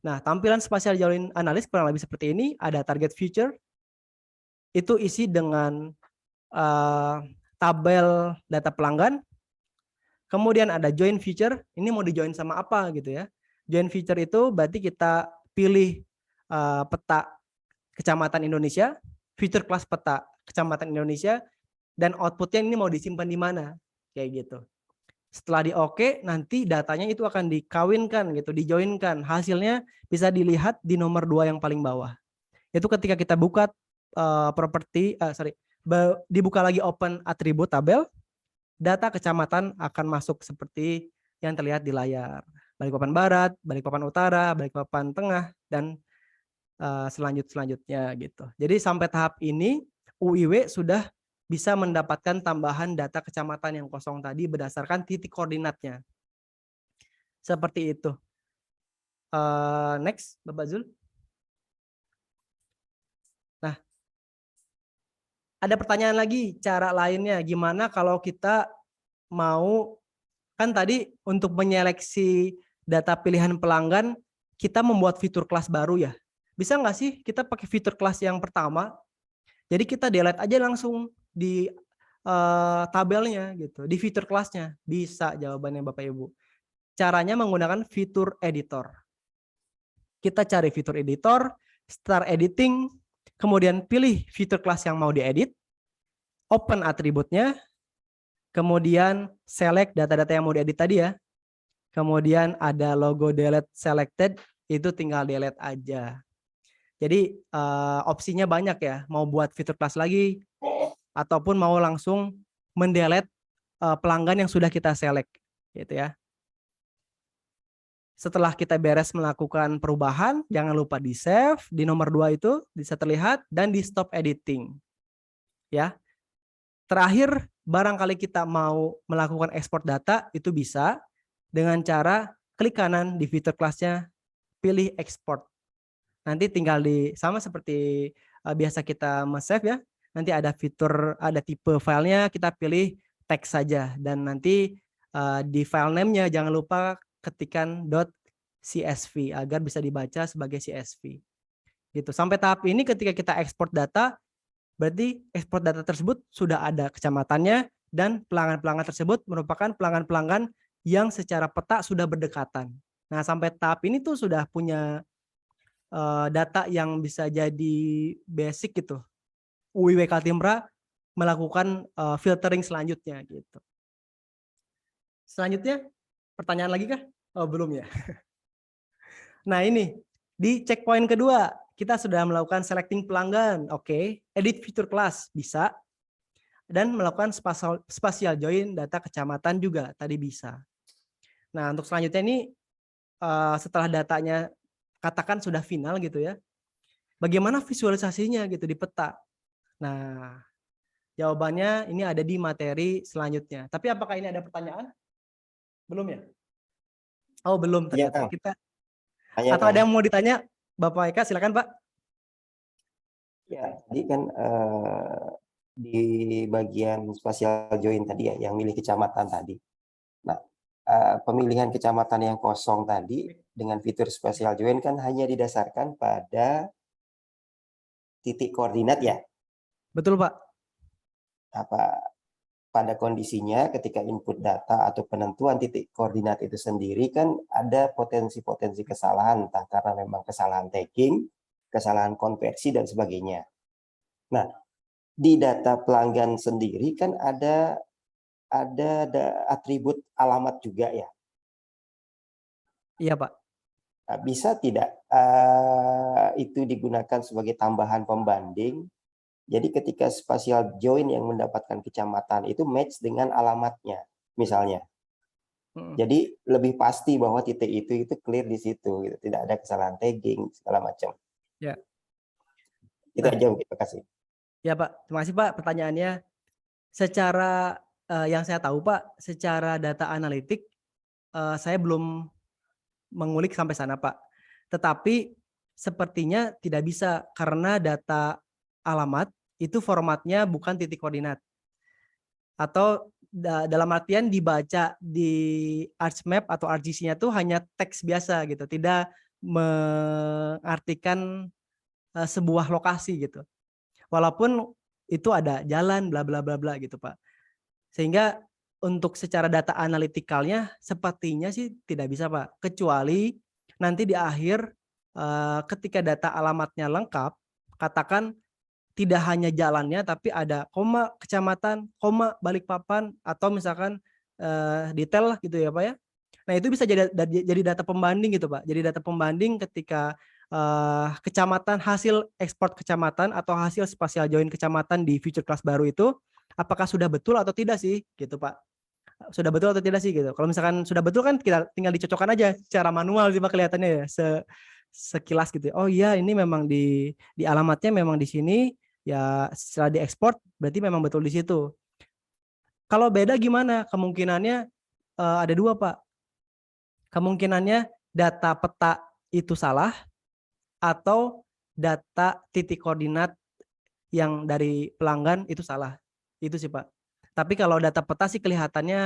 Nah, tampilan spatial join analysis kurang lebih seperti ini. Ada target feature. Itu isi dengan tabel data pelanggan. Kemudian ada join feature, ini mau di join sama apa gitu ya. Join feature itu berarti kita pilih peta kecamatan Indonesia, feature class peta kecamatan Indonesia, dan outputnya ini mau disimpan di mana, kayak gitu. Setelah di oke, nanti datanya itu akan dikawinkan gitu, dijoinkan. Hasilnya bisa dilihat di nomor 2 yang paling bawah. Itu ketika kita buka dibuka lagi open atribut tabel, data kecamatan akan masuk seperti yang terlihat di layar. Balikpapan Barat, Balikpapan Utara, Balikpapan Tengah, dan selanjutnya gitu. Jadi sampai tahap ini UIW sudah bisa mendapatkan tambahan data kecamatan yang kosong tadi berdasarkan titik koordinatnya. Seperti itu. Next, Bapak Zul. Nah, ada pertanyaan lagi, cara lainnya gimana kalau kita mau, kan tadi untuk menyeleksi data pilihan pelanggan kita membuat fitur kelas baru ya. Bisa nggak sih kita pakai fitur kelas yang pertama? Jadi kita delete aja langsung di tabelnya gitu, di fitur kelasnya. Bisa jawabannya Bapak Ibu. Caranya menggunakan fitur editor. Kita cari fitur editor, start editing, kemudian pilih fitur kelas yang mau diedit, open atributnya, kemudian select data-data yang mau diedit tadi ya. Kemudian ada logo delete selected, itu tinggal delete aja. Jadi opsinya banyak ya, mau buat fitur kelas lagi, ataupun mau langsung mendelete pelanggan yang sudah kita select, gitu ya. Setelah kita beres melakukan perubahan, jangan lupa di save, di nomor 2 itu bisa terlihat, dan di stop editing. Ya. Terakhir, barangkali kita mau melakukan ekspor data, itu bisa dengan cara klik kanan di fitur kelasnya, pilih export. Nanti tinggal sama seperti biasa kita save ya. Nanti ada fitur, ada tipe filenya, kita pilih teks saja. Dan nanti di file name-nya jangan lupa ketikan .csv agar bisa dibaca sebagai CSV. Gitu. Sampai tahap ini ketika kita ekspor data, berarti ekspor data tersebut sudah ada kecamatannya dan pelanggan-pelanggan tersebut merupakan pelanggan-pelanggan yang secara peta sudah berdekatan. Nah, sampai tahap ini tuh sudah punya data yang bisa jadi basic gitu. UIW Kaltimra melakukan filtering selanjutnya gitu. Selanjutnya, pertanyaan lagi kah? Oh, belum ya. Nah, ini di checkpoint kedua, kita sudah melakukan selecting pelanggan. Oke, edit fitur kelas bisa. Dan melakukan spatial join data kecamatan juga tadi bisa. Nah, untuk selanjutnya ini setelah datanya katakan sudah final gitu ya. Bagaimana visualisasinya gitu di peta? Nah, jawabannya ini ada di materi selanjutnya. Tapi apakah ini ada pertanyaan? Belum ya? Oh, belum ternyata. Kita atau ada yang mau ditanya? Bapak Eka, silakan Pak. Ya, tadi kan di bagian spatial join tadi ya, yang milih kecamatan tadi. Nah, pemilihan kecamatan yang kosong tadi dengan fitur spatial join kan hanya didasarkan pada titik koordinat ya. Betul Pak. Pada kondisinya ketika input data atau penentuan titik koordinat itu sendiri kan ada potensi-potensi kesalahan, entah karena memang kesalahan tagging, kesalahan konversi dan sebagainya. Nah, di data pelanggan sendiri kan ada atribut alamat juga ya. Iya Pak. Bisa tidak itu digunakan sebagai tambahan pembanding Jadi ketika spatial join yang mendapatkan kecamatan itu match dengan alamatnya, misalnya. Jadi lebih pasti bahwa titik itu clear di situ, gitu. Tidak ada kesalahan tagging segala macam. Ya. Itu aja, terima kasih. Ya Pak, terima kasih Pak pertanyaannya. Secara yang saya tahu Pak, secara data analitik saya belum mengulik sampai sana Pak. Tetapi sepertinya tidak bisa karena data alamat itu formatnya bukan titik koordinat. Atau dalam artian dibaca di ArcMap atau ArcGIS-nya tuh hanya teks biasa gitu, tidak mengartikan sebuah lokasi gitu. Walaupun itu ada jalan bla bla bla bla gitu Pak. Sehingga untuk secara data analitikalnya sepertinya sih tidak bisa Pak. Kecuali nanti di akhir ketika data alamatnya lengkap, katakan tidak hanya jalannya tapi ada koma kecamatan, koma Balikpapan atau misalkan detail lah gitu ya Pak ya. Nah itu bisa jadi data pembanding gitu Pak. Jadi data pembanding ketika kecamatan, hasil ekspor kecamatan atau hasil spatial join kecamatan di future class baru itu apakah sudah betul atau tidak sih gitu Pak. Sudah betul atau tidak sih gitu. Kalau misalkan sudah betul kan kita tinggal dicocokkan aja secara manual sih Pak kelihatannya ya sekilas gitu. Oh iya ini memang di alamatnya memang di sini ya, setelah diekspor berarti memang betul di situ. Kalau beda gimana? Kemungkinannya ada dua Pak. Kemungkinannya data peta itu salah atau data titik koordinat yang dari pelanggan itu salah. Itu sih Pak. Tapi kalau data peta sih kelihatannya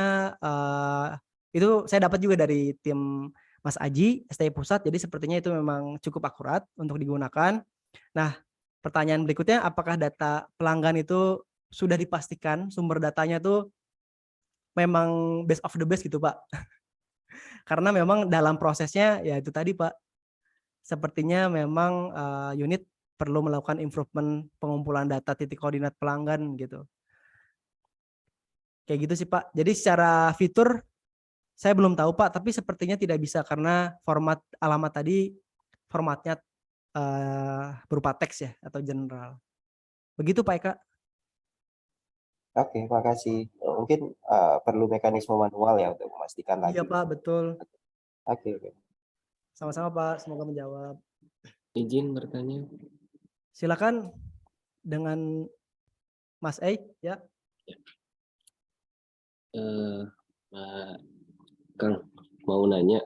itu saya dapat juga dari tim Mas Aji, STI Pusat, jadi sepertinya itu memang cukup akurat untuk digunakan. Nah, pertanyaan berikutnya, apakah data pelanggan itu sudah dipastikan sumber datanya tuh memang best of the best gitu Pak? Karena memang dalam prosesnya ya itu tadi Pak, sepertinya memang unit perlu melakukan improvement pengumpulan data titik koordinat pelanggan gitu. Kayak gitu sih Pak. Jadi secara fitur saya belum tahu Pak, tapi sepertinya tidak bisa karena format alamat tadi formatnya berupa teks ya atau general. Begitu Pak Eka. Oke, makasih. Mungkin perlu mekanisme manual ya untuk memastikan lagi. Iya Pak, betul. Oke. Sama-sama Pak, semoga menjawab. Izin bertanya. Silakan dengan Mas Eik ya. Pak Kang, mau nanya.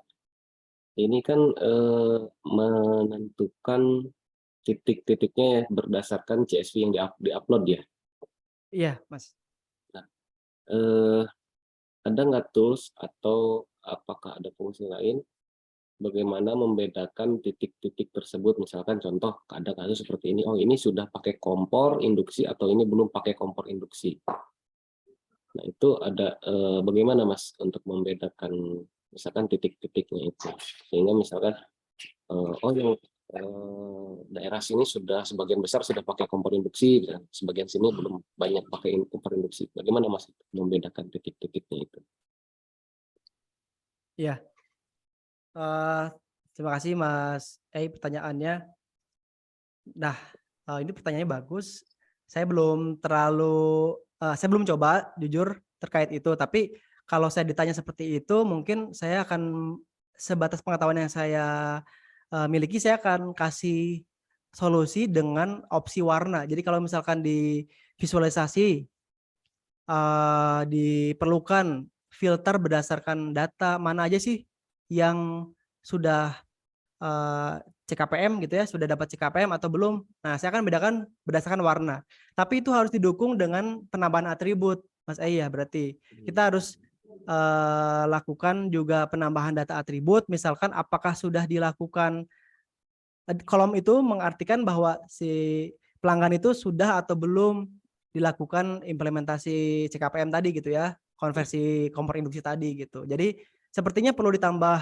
Ini kan menentukan titik-titiknya ya berdasarkan CSV yang di-upload ya. Iya, Mas. Nah, ada nggak tools atau apakah ada fungsi lain bagaimana membedakan titik-titik tersebut, misalkan contoh ada kasus seperti ini, oh ini sudah pakai kompor induksi atau ini belum pakai kompor induksi. Nah itu ada bagaimana Mas untuk membedakan misalkan titik-titiknya itu, sehingga misalkan oh yang daerah sini sudah sebagian besar sudah pakai kompor induksi dan sebagian sini belum banyak pakai kompor induksi. Bagaimana Mas membedakan titik-titiknya itu? Iya. Terima kasih Mas pertanyaannya. Nah, ini pertanyaannya bagus. Saya belum saya belum coba jujur terkait itu, tapi kalau saya ditanya seperti itu mungkin saya akan sebatas pengetahuan yang saya miliki, saya akan kasih solusi dengan opsi warna. Jadi kalau misalkan di visualisasi diperlukan filter berdasarkan data mana aja sih yang sudah CKPM gitu ya, sudah dapat CKPM atau belum. Nah, saya akan bedakan berdasarkan warna. Tapi itu harus didukung dengan penambahan atribut, Mas ya. Berarti kita harus lakukan juga penambahan data atribut, misalkan apakah sudah dilakukan, kolom itu mengartikan bahwa si pelanggan itu sudah atau belum dilakukan implementasi CKPM tadi gitu ya, konversi kompor induksi tadi gitu. Jadi sepertinya perlu ditambah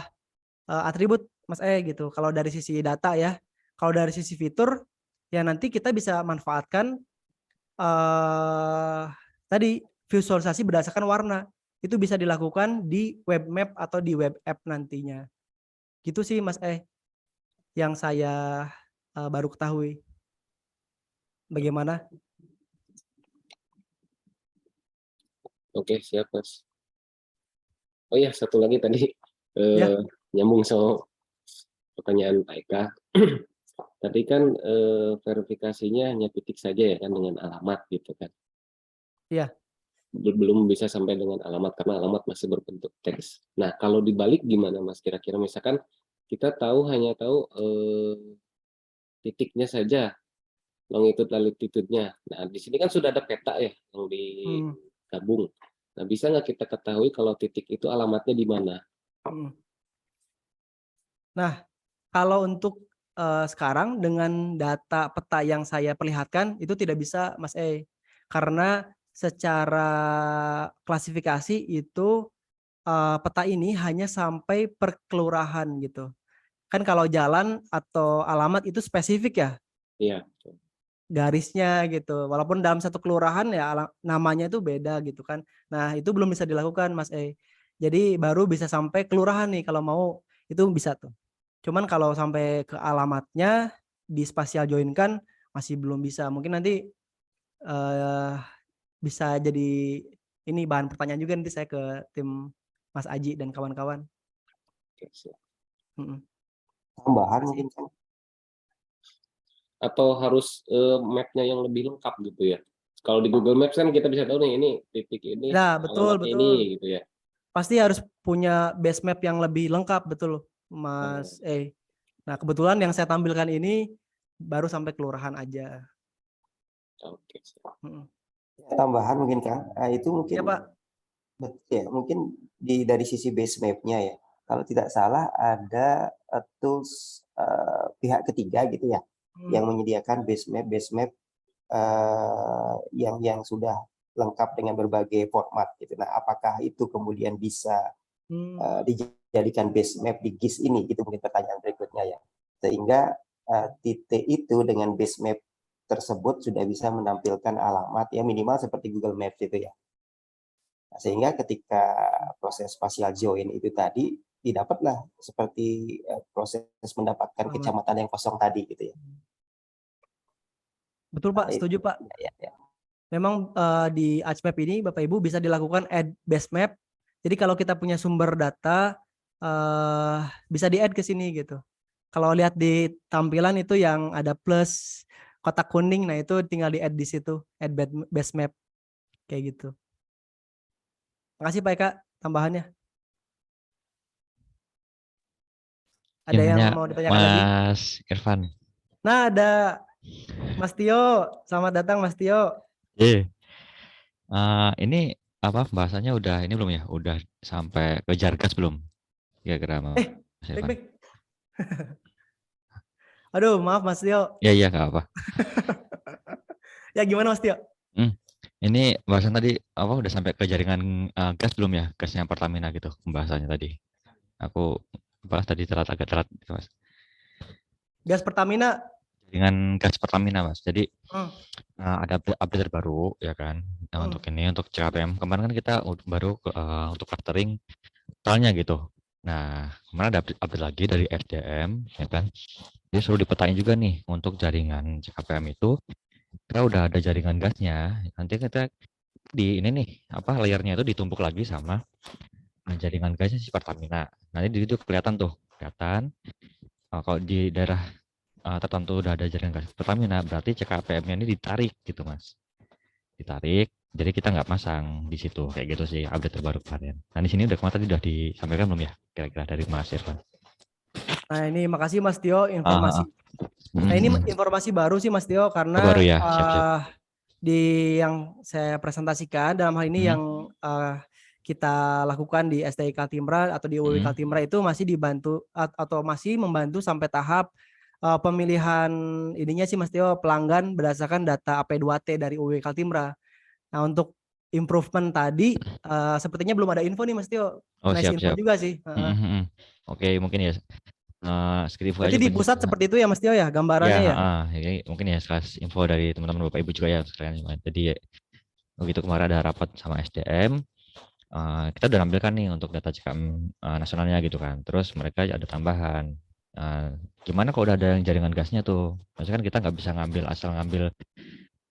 atribut Mas gitu. Kalau dari sisi data ya, kalau dari sisi fitur ya nanti kita bisa manfaatkan tadi visualisasi berdasarkan warna. Itu bisa dilakukan di web map atau di web app nantinya. Gitu sih Mas yang saya baru ketahui. Bagaimana? Oke, siap Mas. Oh iya, satu lagi tadi Ya. nyambung sama pertanyaan Pak Eka. Tadi kan verifikasinya hanya titik saja ya kan dengan alamat gitu kan. Iya. Belum bisa sampai dengan alamat karena alamat masih berbentuk teks. Nah, kalau dibalik gimana Mas? Kira-kira misalkan kita hanya tahu titiknya saja, longitude latitude-nya. Nah, di sini kan sudah ada peta ya yang digabung. Nah, bisa nggak kita ketahui kalau titik itu alamatnya di mana? Nah, kalau untuk sekarang dengan data peta yang saya perlihatkan itu tidak bisa Mas karena secara klasifikasi itu peta ini hanya sampai per kelurahan gitu. Kan kalau jalan atau alamat itu spesifik ya, Iya. garisnya gitu. Walaupun dalam satu kelurahan ya namanya itu beda gitu kan. Nah, itu belum bisa dilakukan Mas Jadi baru bisa sampai kelurahan nih kalau mau itu bisa tuh. Cuman kalau sampai ke alamatnya di spatial join kan masih belum bisa. Mungkin nanti bisa jadi ini bahan pertanyaan juga nanti saya ke tim Mas Aji dan kawan-kawan. Oke, siap. Tambahan mungkin kan. Atau harus map-nya yang lebih lengkap gitu ya. Kalau di Google Maps kan kita bisa tahu nih ini titik ini, Nah, betul alamatnya ini gitu ya. Pasti harus punya base map yang lebih lengkap betul Mas Nah, kebetulan yang saya tampilkan ini baru sampai kelurahan aja. Oke. Tambahan mungkin kan. Itu mungkin Ya, Pak. betul ya, mungkin dari sisi base map-nya ya. Kalau tidak salah ada tools pihak ketiga gitu ya yang menyediakan base map yang sudah lengkap dengan berbagai format gitu. Nah, apakah itu kemudian bisa dijadikan base map di GIS ini? Itu mungkin pertanyaan berikutnya ya. Sehingga titik itu dengan base map tersebut sudah bisa menampilkan alamat ya minimal seperti Google Maps itu ya. Nah, sehingga ketika proses spatial join itu tadi didapatlah seperti proses mendapatkan kecamatan yang kosong tadi gitu ya. Betul Pak, setuju Pak. Ya. Memang di ArchMap ini Bapak Ibu bisa dilakukan add base map. Jadi kalau kita punya sumber data bisa di-add ke sini gitu. Kalau lihat di tampilan itu yang ada plus kotak kuning, nah itu tinggal di-add di situ, add base map kayak gitu. Makasih Pak Eka tambahannya. Ada yang mau ditanyakan lagi? Mas Irfan. Nah, ada Mas Tio. Selamat datang Mas Tio. Ini apa bahasanya udah ini belum ya? Udah sampai ke Jargas belum? Kira-kira Mas Irfan. Baik. Aduh, maaf Mas Tio. Iya, nggak apa. Ya gimana Mas Tio? Ini bahasan tadi apa udah sampai ke jaringan gas belum ya? Gasnya Pertamina gitu pembahasannya tadi. Aku bahas tadi agak telat gitu, Mas. Gas Pertamina? Jaringan gas Pertamina, Mas. Jadi ada update terbaru ya kan. Nah, untuk ini untuk CKPM kemarin kan kita baru untuk clustering totalnya gitu. Nah, kemarin ada update lagi dari SDM ya kan. Dia suruh dipetain juga nih untuk jaringan CKPM itu. Kita udah ada jaringan gasnya. Nanti kita di ini nih apa layarnya itu ditumpuk lagi sama jaringan gasnya si Pertamina. Nanti di situ kelihatan kalau di daerah tertentu udah ada jaringan gas Pertamina, berarti CKPM-nya ini ditarik gitu Mas. Ditarik, jadi kita nggak pasang di situ kayak gitu sih update terbaru kemarin. Nah di sini udah kemarin tadi udah disampaikan belum ya kira-kira dari Mas Irfan? Nah ini makasih Mas Tio informasi. Nah ini informasi baru sih Mas Tio karena baru ya? Siap. Di yang saya presentasikan dalam hal ini yang kita lakukan di STI Kaltimra atau di UW Kaltimra itu masih dibantu atau masih membantu sampai tahap pemilihan ininya sih Mas Tio pelanggan berdasarkan data AP2T dari UW Kaltimra. Nah untuk improvement tadi sepertinya belum ada info nih Mas Tio. Siap. Info juga sih. Oke mungkin ya. Berarti di pusat seperti itu ya Mas Tio ya gambarannya ya? Jadi mungkin ya info dari teman-teman Bapak Ibu juga ya sekalian. Jadi begitu kemarin ada rapat sama SDM, kita udah nampilkan nih untuk data CKM nasionalnya gitu kan. Terus mereka ada tambahan. Gimana kalau udah ada yang jaringan gasnya tuh? Maksudnya kan kita nggak bisa asal ngambil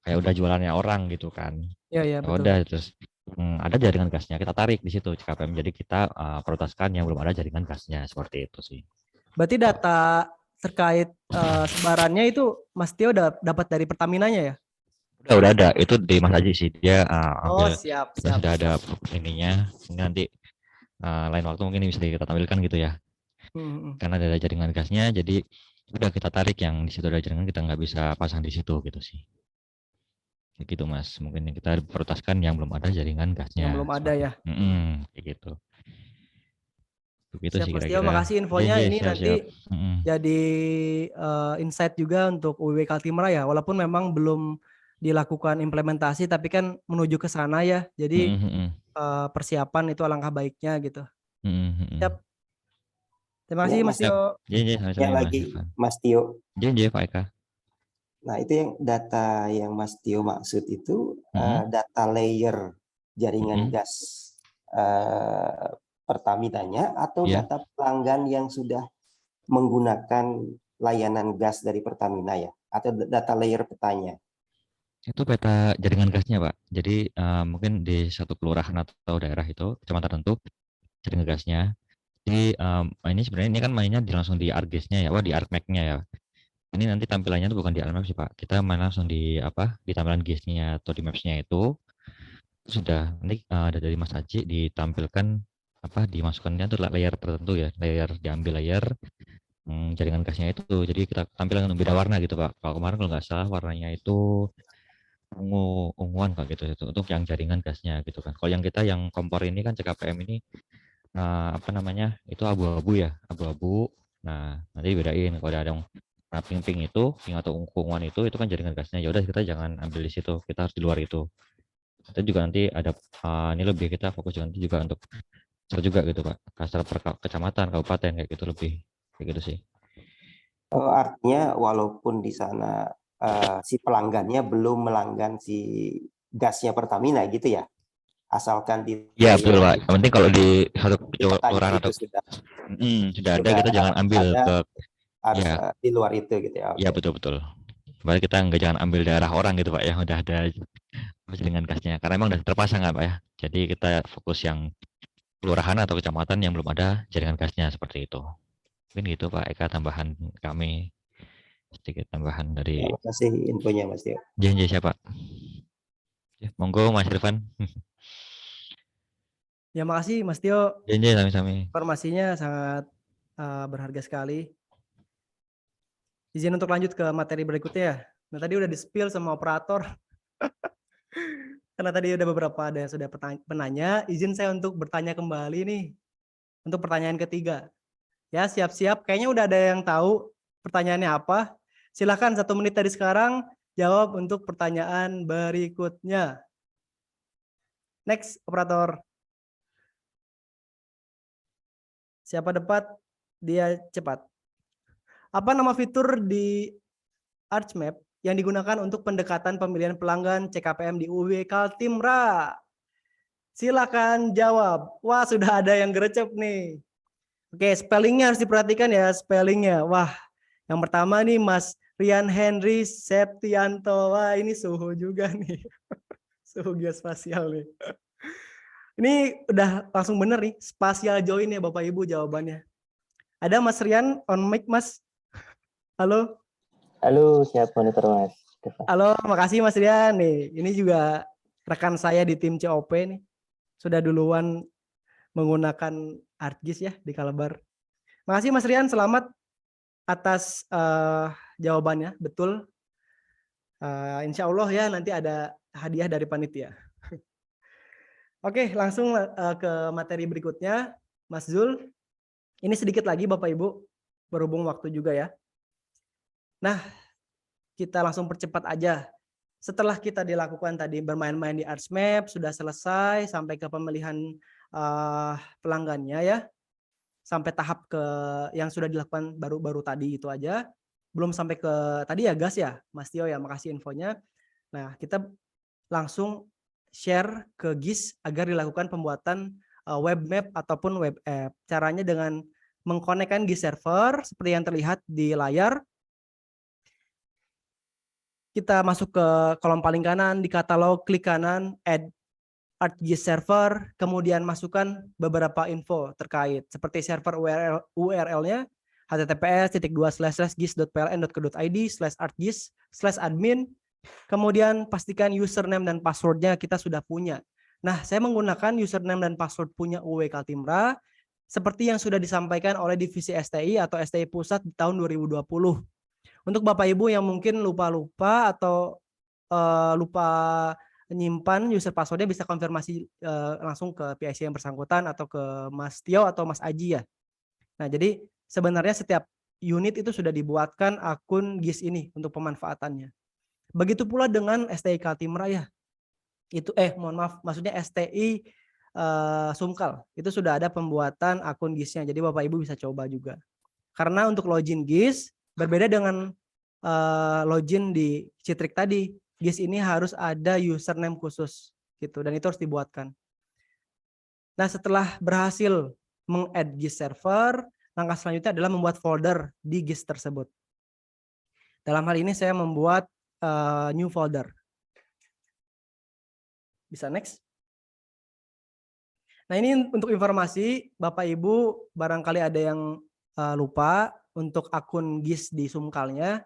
kayak udah jualannya orang gitu kan. Iya betul. Udah terus ada jaringan gasnya, kita tarik di situ CKPM. Jadi kita prioritaskan yang belum ada jaringan gasnya, seperti itu sih. Berarti data terkait sebarannya itu Mas Tio dapat dari Pertaminanya ya? Udah ada, itu di Mas Aji sih, dia Oh, ambil, siap, kita siap. sudah ada ininya. Ini nanti lain waktu mungkin bisa kita tampilkan gitu ya. Karena ada jaringan gasnya, jadi udah kita tarik yang di situ ada jaringan, kita nggak bisa pasang di situ gitu sih. Kayak gitu Mas, mungkin kita prioritaskan yang belum ada jaringan gasnya. Yang belum ada ya. Kayak gitu. Begitu Siap sih Mas Tio, kira-kira. makasih infonya. Iya, Ini siap, nanti siap. jadi insight juga untuk UW Kaltimra ya. Walaupun memang belum dilakukan implementasi, tapi kan menuju ke sana ya. Jadi persiapan itu alangkah baiknya gitu. Siap. Terima kasih Mas Tio. Iya, Ya sama-sama Mas lagi Irfan. Mas Tio. Iya, Pak Eka. Nah, itu yang data yang Mas Tio maksud itu data layer jaringan gas Pertaminanya atau data pelanggan yang sudah menggunakan layanan gas dari Pertamina ya? Atau data layer petanya? Itu peta jaringan gasnya, Pak. Jadi mungkin di satu kelurahan atau daerah itu, kecamatan tertentu, jaringan gasnya. Jadi ini sebenarnya ini kan mainnya langsung di ArcGIS-nya ya, di ArcMap-nya ya. Ini nanti tampilannya itu bukan di ArcMap sih Pak. Kita main langsung di di tampilan GIS-nya atau di Maps-nya itu. Sudah nanti ada dari Mas Haji ditampilkan dimasukkannya tuh layer tertentu ya, diambil layer jaringan gasnya itu. Jadi kita tampilkan beda warna gitu Pak. Kalau kemarin kalau nggak salah warnanya itu unguan Pak gitu itu untuk yang jaringan gasnya gitu kan. Kalau yang kita yang kompor ini kan CKPM ini itu abu-abu ya, abu-abu. Nah, nanti bedain kalau ada yang pink itu, pink atau unguan itu kan jaringan gasnya. Ya udah kita jangan ambil di situ, kita harus di luar itu. Kita juga nanti ada ini lebih kita fokus nanti juga untuk cluster juga gitu Pak, cluster per kecamatan, kabupaten kayak gitu lebih kayak gitu sih. Artinya walaupun di sana si pelanggannya belum melanggan si gasnya Pertamina gitu ya? Asalkan di betul Pak. Yang penting kalau di satu kelurahan atau sudah ada kita jangan ambil harus di luar itu gitu ya. Iya betul. Berarti kita jangan ambil daerah orang gitu Pak ya, udah ada jaringan gasnya. Karena emang udah terpasang Pak ya. Jadi kita fokus yang kelurahan atau kecamatan yang belum ada jaringan gasnya seperti itu. Mungkin gitu Pak Eka, tambahan kami sedikit tambahan dari. Terima kasih infonya Mas Tio. Janji siapa? Ya, monggo Mas Irfan. Ya makasih Mas Tio. Janji sami-sami. Informasinya sangat berharga sekali. Izin untuk lanjut ke materi berikutnya ya. Nah tadi udah di-spill sama operator. Karena tadi udah beberapa ada yang sudah penanya, izin saya untuk bertanya kembali nih. Untuk pertanyaan ketiga. Ya siap-siap, kayaknya udah ada yang tahu pertanyaannya apa. Silakan 1 menit dari sekarang jawab untuk pertanyaan berikutnya. Next, operator. Siapa dapat, dia cepat. Apa nama fitur di ArcMap yang digunakan untuk pendekatan pemilihan pelanggan CKPM di UW Kaltimra? Silakan jawab. Wah, sudah ada yang gercep nih. Oke, spellingnya harus diperhatikan ya, spellingnya. Wah, yang pertama nih Mas Rian Henry Septianto. Wah, ini suhu juga nih. Suhu geospasial nih. Ini udah langsung bener nih, spasial join ya Bapak Ibu jawabannya. Ada Mas Rian on mic Mas. Halo. Halo, siap monitor Mas. Halo, makasih Mas Rian nih. Ini juga rekan saya di tim COP nih. Sudah duluan menggunakan ArcGIS ya di Kalbar. Makasih Mas Rian, selamat atas jawabannya, betul. Insya Allah ya nanti ada hadiah dari panitia. Oke, langsung ke materi berikutnya, Mas Zul. Ini sedikit lagi Bapak Ibu, berhubung waktu juga ya. Nah, kita langsung percepat aja. Setelah kita dilakukan tadi bermain-main di ArcMap, sudah selesai sampai ke pemilihan pelanggannya ya. Sampai tahap ke yang sudah dilakukan baru-baru tadi itu aja. Belum sampai ke tadi ya gas ya, Mas Tio ya, makasih infonya. Nah, kita langsung share ke GIS agar dilakukan pembuatan web map ataupun web app. Caranya dengan mengkonekkan GIS server seperti yang terlihat di layar. Kita masuk ke kolom paling kanan di katalog, klik kanan add ArcGIS server, kemudian masukkan beberapa info terkait seperti server URL-nya https://gis.pln.co.id/arcgis/admin. Kemudian pastikan username dan passwordnya kita sudah punya. Nah, saya menggunakan username dan password punya UW Kaltimra seperti yang sudah disampaikan oleh divisi STI atau STI Pusat di tahun 2020. Untuk Bapak Ibu yang mungkin lupa-lupa atau lupa menyimpan user passwordnya, bisa konfirmasi langsung ke PIC yang bersangkutan atau ke Mas Tio atau Mas Aji ya. Nah, jadi sebenarnya setiap unit itu sudah dibuatkan akun GIS ini untuk pemanfaatannya. Begitu pula dengan STI Kaltimra ya. Itu mohon maaf, maksudnya STI Sumkal. Itu sudah ada pembuatan akun GIS-nya. Jadi Bapak Ibu bisa coba juga. Karena untuk login GIS berbeda dengan login di Citrik tadi. GIS ini harus ada username khusus gitu, dan itu harus dibuatkan. Nah, setelah berhasil meng-add GIS server, langkah selanjutnya adalah membuat folder di GIS tersebut. Dalam hal ini saya membuat new folder. Bisa next. Nah, ini untuk informasi Bapak Ibu, barangkali ada yang lupa untuk akun GIS di Sumkalnya.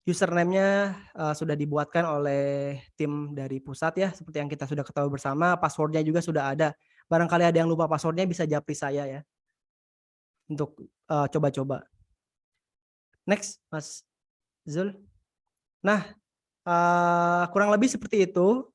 Username-nya sudah dibuatkan oleh tim dari pusat ya, seperti yang kita sudah ketahui bersama. Passwordnya juga sudah ada. Barangkali ada yang lupa passwordnya, bisa japri saya ya untuk coba-coba. Next, Mas Zul. Nah, kurang lebih seperti itu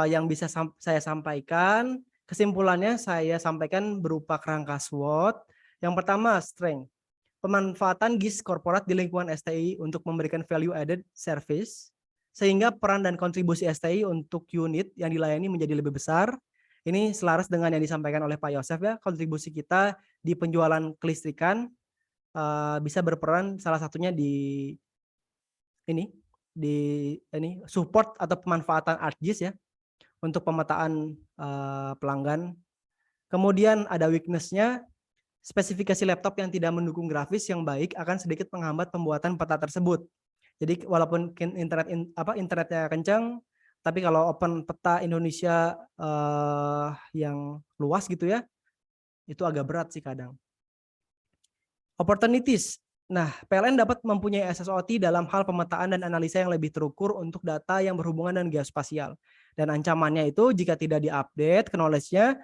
yang bisa saya sampaikan. Kesimpulannya saya sampaikan berupa kerangka SWOT. Yang pertama, strength. Pemanfaatan GIS korporat di lingkungan STI untuk memberikan value added service, sehingga peran dan kontribusi STI untuk unit yang dilayani menjadi lebih besar. Ini selaras dengan yang disampaikan oleh Pak Yosef ya, kontribusi kita di penjualan kelistrikan bisa berperan salah satunya di support atau pemanfaatan ArcGIS ya, untuk pemetaan pelanggan. Kemudian ada weakness-nya. Spesifikasi laptop yang tidak mendukung grafis yang baik akan sedikit menghambat pembuatan peta tersebut. Jadi walaupun internetnya kencang, tapi kalau open peta Indonesia yang luas gitu ya, itu agak berat sih kadang. Opportunities. Nah, PLN dapat mempunyai SSOT dalam hal pemetaan dan analisa yang lebih terukur untuk data yang berhubungan dengan geospasial. Dan ancamannya itu jika tidak diupdate knowledge-nya,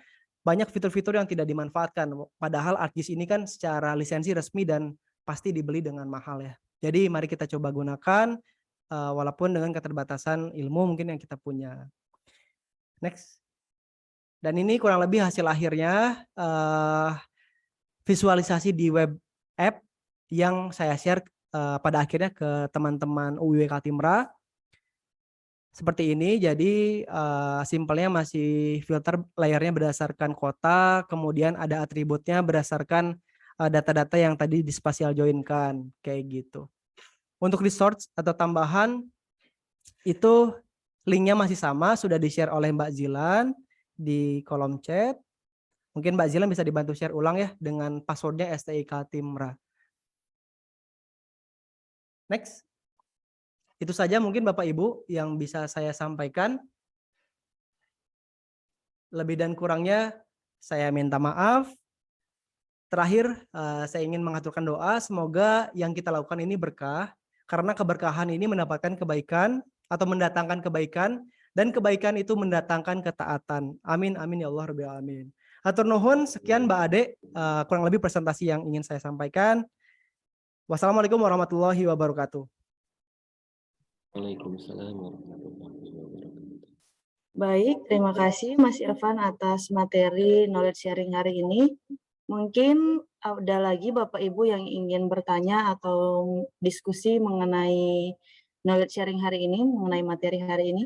banyak fitur-fitur yang tidak dimanfaatkan. Padahal ArcGIS ini kan secara lisensi resmi dan pasti dibeli dengan mahal ya. Jadi mari kita coba gunakan walaupun dengan keterbatasan ilmu mungkin yang kita punya. Next. Dan ini kurang lebih hasil akhirnya visualisasi di web app yang saya share pada akhirnya ke teman-teman UIW Kaltimra. Seperti ini, jadi simpelnya masih filter layarnya berdasarkan kota, kemudian ada atributnya berdasarkan data-data yang tadi di spatial join-kan, kayak gitu. Untuk resource atau tambahan, itu linknya masih sama, sudah di-share oleh Mbak Zilan di kolom chat. Mungkin Mbak Zilan bisa dibantu share ulang ya, dengan passwordnya STI Kaltimra. Next. Itu saja mungkin Bapak Ibu yang bisa saya sampaikan. Lebih dan kurangnya saya minta maaf. Terakhir saya ingin mengaturkan doa, semoga yang kita lakukan ini berkah, karena keberkahan ini mendapatkan kebaikan atau mendatangkan kebaikan, dan kebaikan itu mendatangkan ketaatan. Amin, amin ya Allah Rabbil Alamin. Hatur nuhun, sekian Mbak Ade, kurang lebih presentasi yang ingin saya sampaikan. Wassalamualaikum warahmatullahi wabarakatuh. Waalaikumsalam warahmatullahi wabarakatuh. Baik, terima kasih Mas Irfan atas materi knowledge sharing hari ini. Mungkin ada lagi Bapak Ibu yang ingin bertanya atau diskusi mengenai knowledge sharing hari ini, mengenai materi hari ini.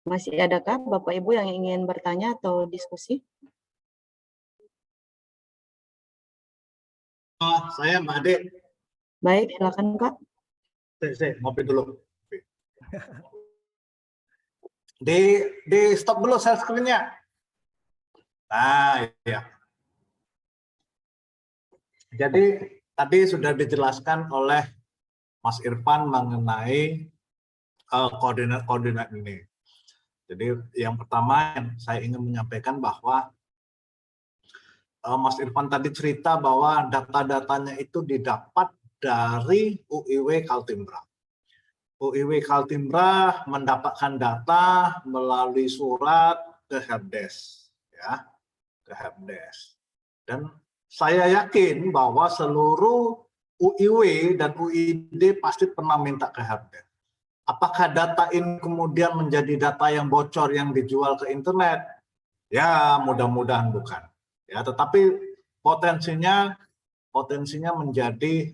Masih adakah Bapak Ibu yang ingin bertanya atau diskusi? Saya Mbak Ade. Baik, silakan Kak. Saya ngopi dulu. Di stop dulu share screen-nya. Nah, ya. Jadi tadi sudah dijelaskan oleh Mas Irfan mengenai koordinat-koordinat ini. Jadi yang pertama yang saya ingin menyampaikan bahwa Mas Irfan tadi cerita bahwa data-datanya itu didapat dari UIW Kaltimbra. UIW Kaltimbra mendapatkan data melalui surat ke Helpdesk, ya, ke Helpdesk. Dan saya yakin bahwa seluruh UIW dan UID pasti pernah minta ke Helpdesk. Apakah data ini kemudian menjadi data yang bocor yang dijual ke internet? Ya, mudah-mudahan bukan. Ya, tetapi potensinya menjadi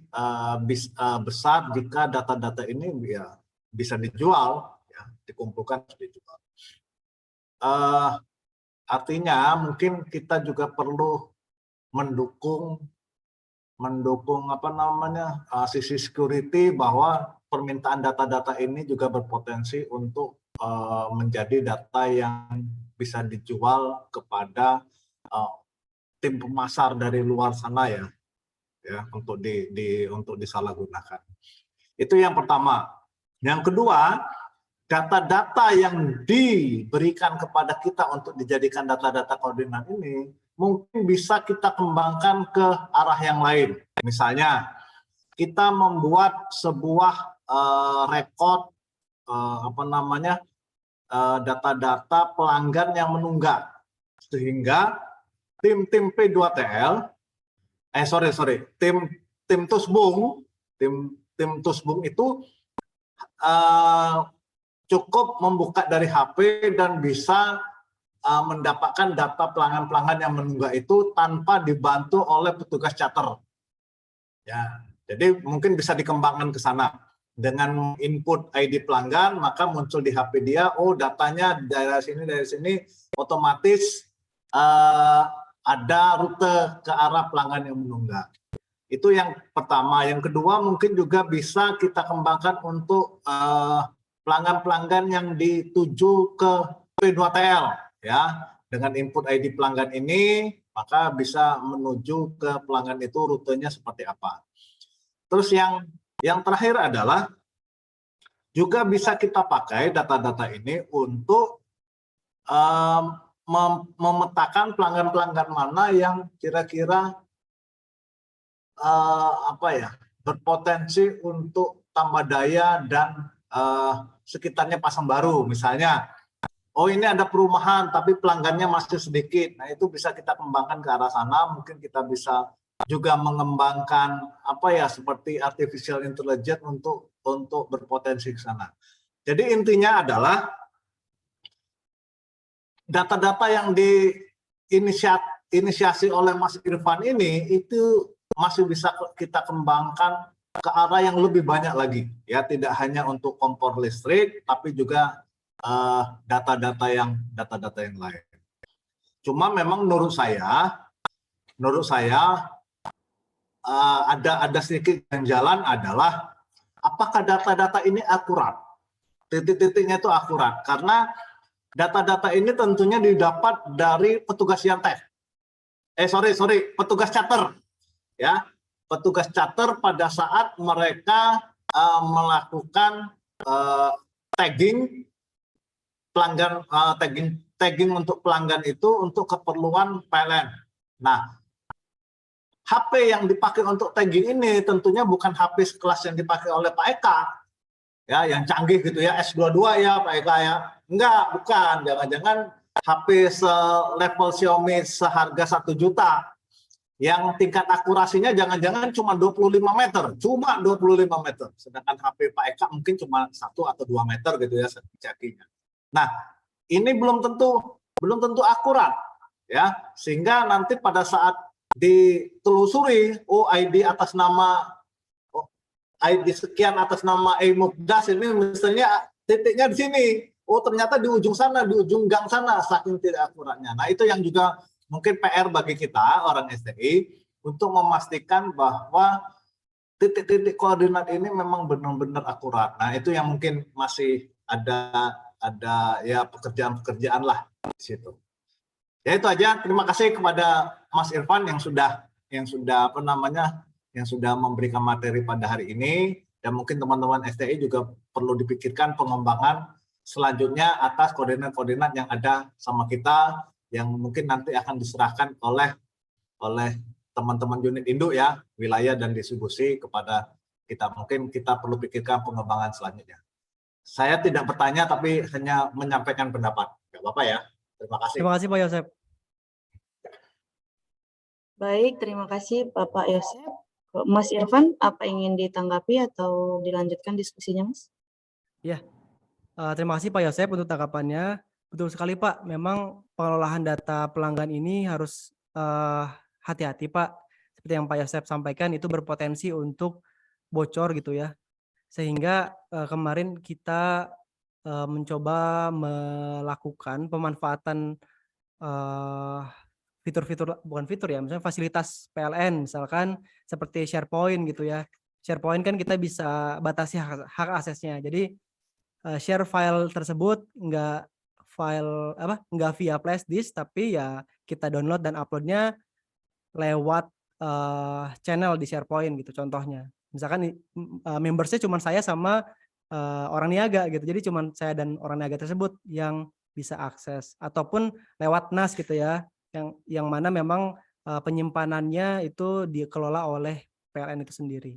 besar jika data-data ini ya, bisa dijual, ya, dikumpulkan dijual. Artinya mungkin kita juga perlu mendukung apa namanya sisi security bahwa permintaan data-data ini juga berpotensi untuk menjadi data yang bisa dijual kepada tim pemasar dari luar sana ya untuk disalahgunakan. Itu yang pertama. Yang kedua, data-data yang diberikan kepada kita untuk dijadikan data-data koordinat ini mungkin bisa kita kembangkan ke arah yang lain. Misalnya, kita membuat sebuah rekod data-data pelanggan yang menunggak, sehingga tim P2TL, tim Tusbung itu cukup membuka dari HP dan bisa mendapatkan data pelanggan-pelanggan yang menunggak itu tanpa dibantu oleh petugas charter. Ya, jadi mungkin bisa dikembangkan ke sana. Dengan input ID pelanggan, maka muncul di HP dia, oh datanya dari sini, otomatis ada rute ke arah pelanggan yang menunggak. Itu yang pertama. Yang kedua mungkin juga bisa kita kembangkan untuk pelanggan-pelanggan yang dituju ke P2TL, ya. Dengan input ID pelanggan ini, maka bisa menuju ke pelanggan itu rutenya seperti apa. Terus yang terakhir adalah juga bisa kita pakai data-data ini untuk memetakan pelanggan-pelanggan mana yang kira-kira berpotensi untuk tambah daya dan sekitarnya pasang baru. Misalnya, oh ini ada perumahan tapi pelanggannya masih sedikit. Nah itu bisa kita kembangkan ke arah sana. Mungkin kita bisa juga mengembangkan seperti artificial intelligence untuk berpotensi ke sana. Jadi intinya adalah data-data yang diinisiasi oleh Mas Irfan ini itu masih bisa kita kembangkan ke arah yang lebih banyak lagi, ya, tidak hanya untuk kompor listrik tapi juga data-data yang lain. Cuma memang menurut saya ada sedikit ganjalan adalah apakah data-data ini akurat, titik-titiknya itu akurat, karena data-data ini tentunya didapat dari petugas Yantek. Petugas charter. Ya, petugas charter pada saat mereka melakukan tagging pelanggan, tagging untuk pelanggan itu untuk keperluan PLN. Nah, HP yang dipakai untuk tagging ini tentunya bukan HP sekelas yang dipakai oleh Pak Eka. Ya, yang canggih gitu ya, S22 ya Pak Eka ya. Enggak, bukan. Jangan-jangan HP selevel Xiaomi seharga 1 juta yang tingkat akurasinya jangan-jangan cuma 25 meter. Cuma 25 meter. Sedangkan HP Pak Eka mungkin cuma 1 atau 2 meter gitu ya cakinya. Nah, ini belum tentu akurat ya. Sehingga nanti pada saat ditelusuri, oh ID atas nama ID sekian atas nama Mukdas ini misalnya titiknya di sini. Oh ternyata di ujung sana, di ujung gang sana, saking tidak akuratnya. Nah itu yang juga mungkin PR bagi kita orang STI untuk memastikan bahwa titik-titik koordinat ini memang benar-benar akurat. Nah itu yang mungkin masih ada ya pekerjaan-pekerjaan lah di situ. Ya itu aja. Terima kasih kepada Mas Irfan yang sudah yang sudah memberikan materi pada hari ini, dan mungkin teman-teman STI juga perlu dipikirkan pengembangan selanjutnya atas koordinat-koordinat yang ada sama kita, yang mungkin nanti akan diserahkan oleh teman-teman unit induk ya, wilayah dan distribusi kepada kita. Mungkin kita perlu pikirkan pengembangan selanjutnya. Saya tidak bertanya, tapi hanya menyampaikan pendapat. Nggak apa-apa ya. Terima kasih. Terima kasih Pak Yosep. Baik, terima kasih Bapak Yosep. Mas Irfan, apa ingin ditanggapi atau dilanjutkan diskusinya, Mas? Ya, terima kasih Pak Yosep untuk tanggapannya. Betul sekali Pak, memang pengelolaan data pelanggan ini harus hati-hati Pak. Seperti yang Pak Yosep sampaikan, itu berpotensi untuk bocor gitu ya. Sehingga kemarin kita mencoba melakukan pemanfaatan fitur-fitur, bukan fitur ya, misalnya fasilitas PLN, misalkan seperti SharePoint gitu ya. SharePoint kan kita bisa batasi hak aksesnya. Jadi share file tersebut nggak via flash disk, tapi ya kita download dan uploadnya lewat channel di SharePoint gitu contohnya. Misalkan membersnya cuma saya sama orang niaga gitu. Jadi cuma saya dan orang niaga tersebut yang bisa akses, ataupun lewat NAS gitu ya. Yang mana memang penyimpanannya itu dikelola oleh PLN itu sendiri.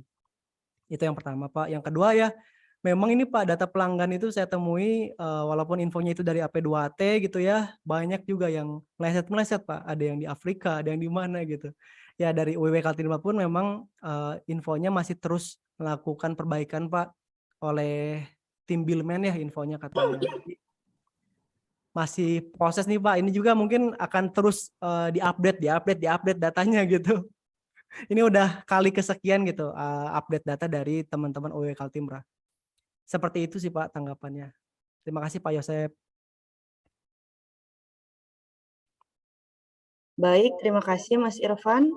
Itu yang pertama Pak. Yang kedua ya, memang ini Pak, data pelanggan itu saya temui walaupun infonya itu dari AP2AT gitu ya, banyak juga yang meleset Pak. Ada yang di Afrika, ada yang di mana gitu. Ya dari UWW Kaltim pun memang infonya masih terus melakukan perbaikan Pak oleh tim Billman ya, infonya katanya. Masih proses nih Pak. Ini juga mungkin akan terus diupdate datanya gitu. Ini udah kali kesekian gitu update data dari teman-teman UWW Kaltimra. Seperti itu sih Pak tanggapannya. Terima kasih Pak Yosep. Baik, terima kasih Mas Irfan.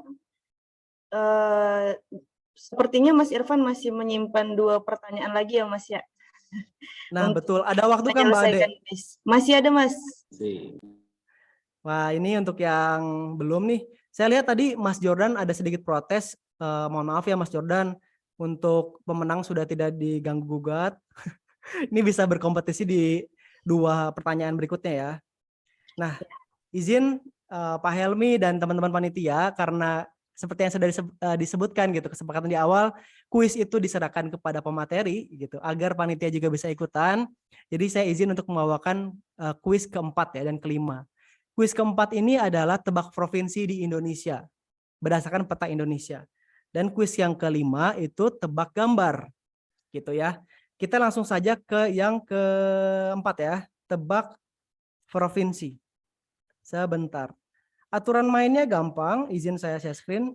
Sepertinya Mas Irfan masih menyimpan 2 pertanyaan lagi ya Mas ya? Nah betul, ada waktu kan Mbak Ade? Masih ada Mas. Wah ini untuk yang belum nih. Saya lihat tadi Mas Jordan ada sedikit protes. Mohon maaf ya Mas Jordan, untuk pemenang sudah tidak diganggu gugat. Ini bisa berkompetisi di 2 pertanyaan berikutnya ya. Nah, izin Pak Helmi dan teman-teman panitia, karena seperti yang sudah disebutkan gitu, kesepakatan di awal, kuis itu diserahkan kepada pemateri gitu, agar panitia juga bisa ikutan. Jadi saya izin untuk membawakan kuis keempat ya dan kelima. Kuis keempat ini adalah tebak provinsi di Indonesia berdasarkan peta Indonesia. Dan kuis yang kelima itu tebak gambar gitu ya. Kita langsung saja ke yang keempat ya, tebak provinsi. Sebentar. Aturan mainnya gampang, izin saya share screen.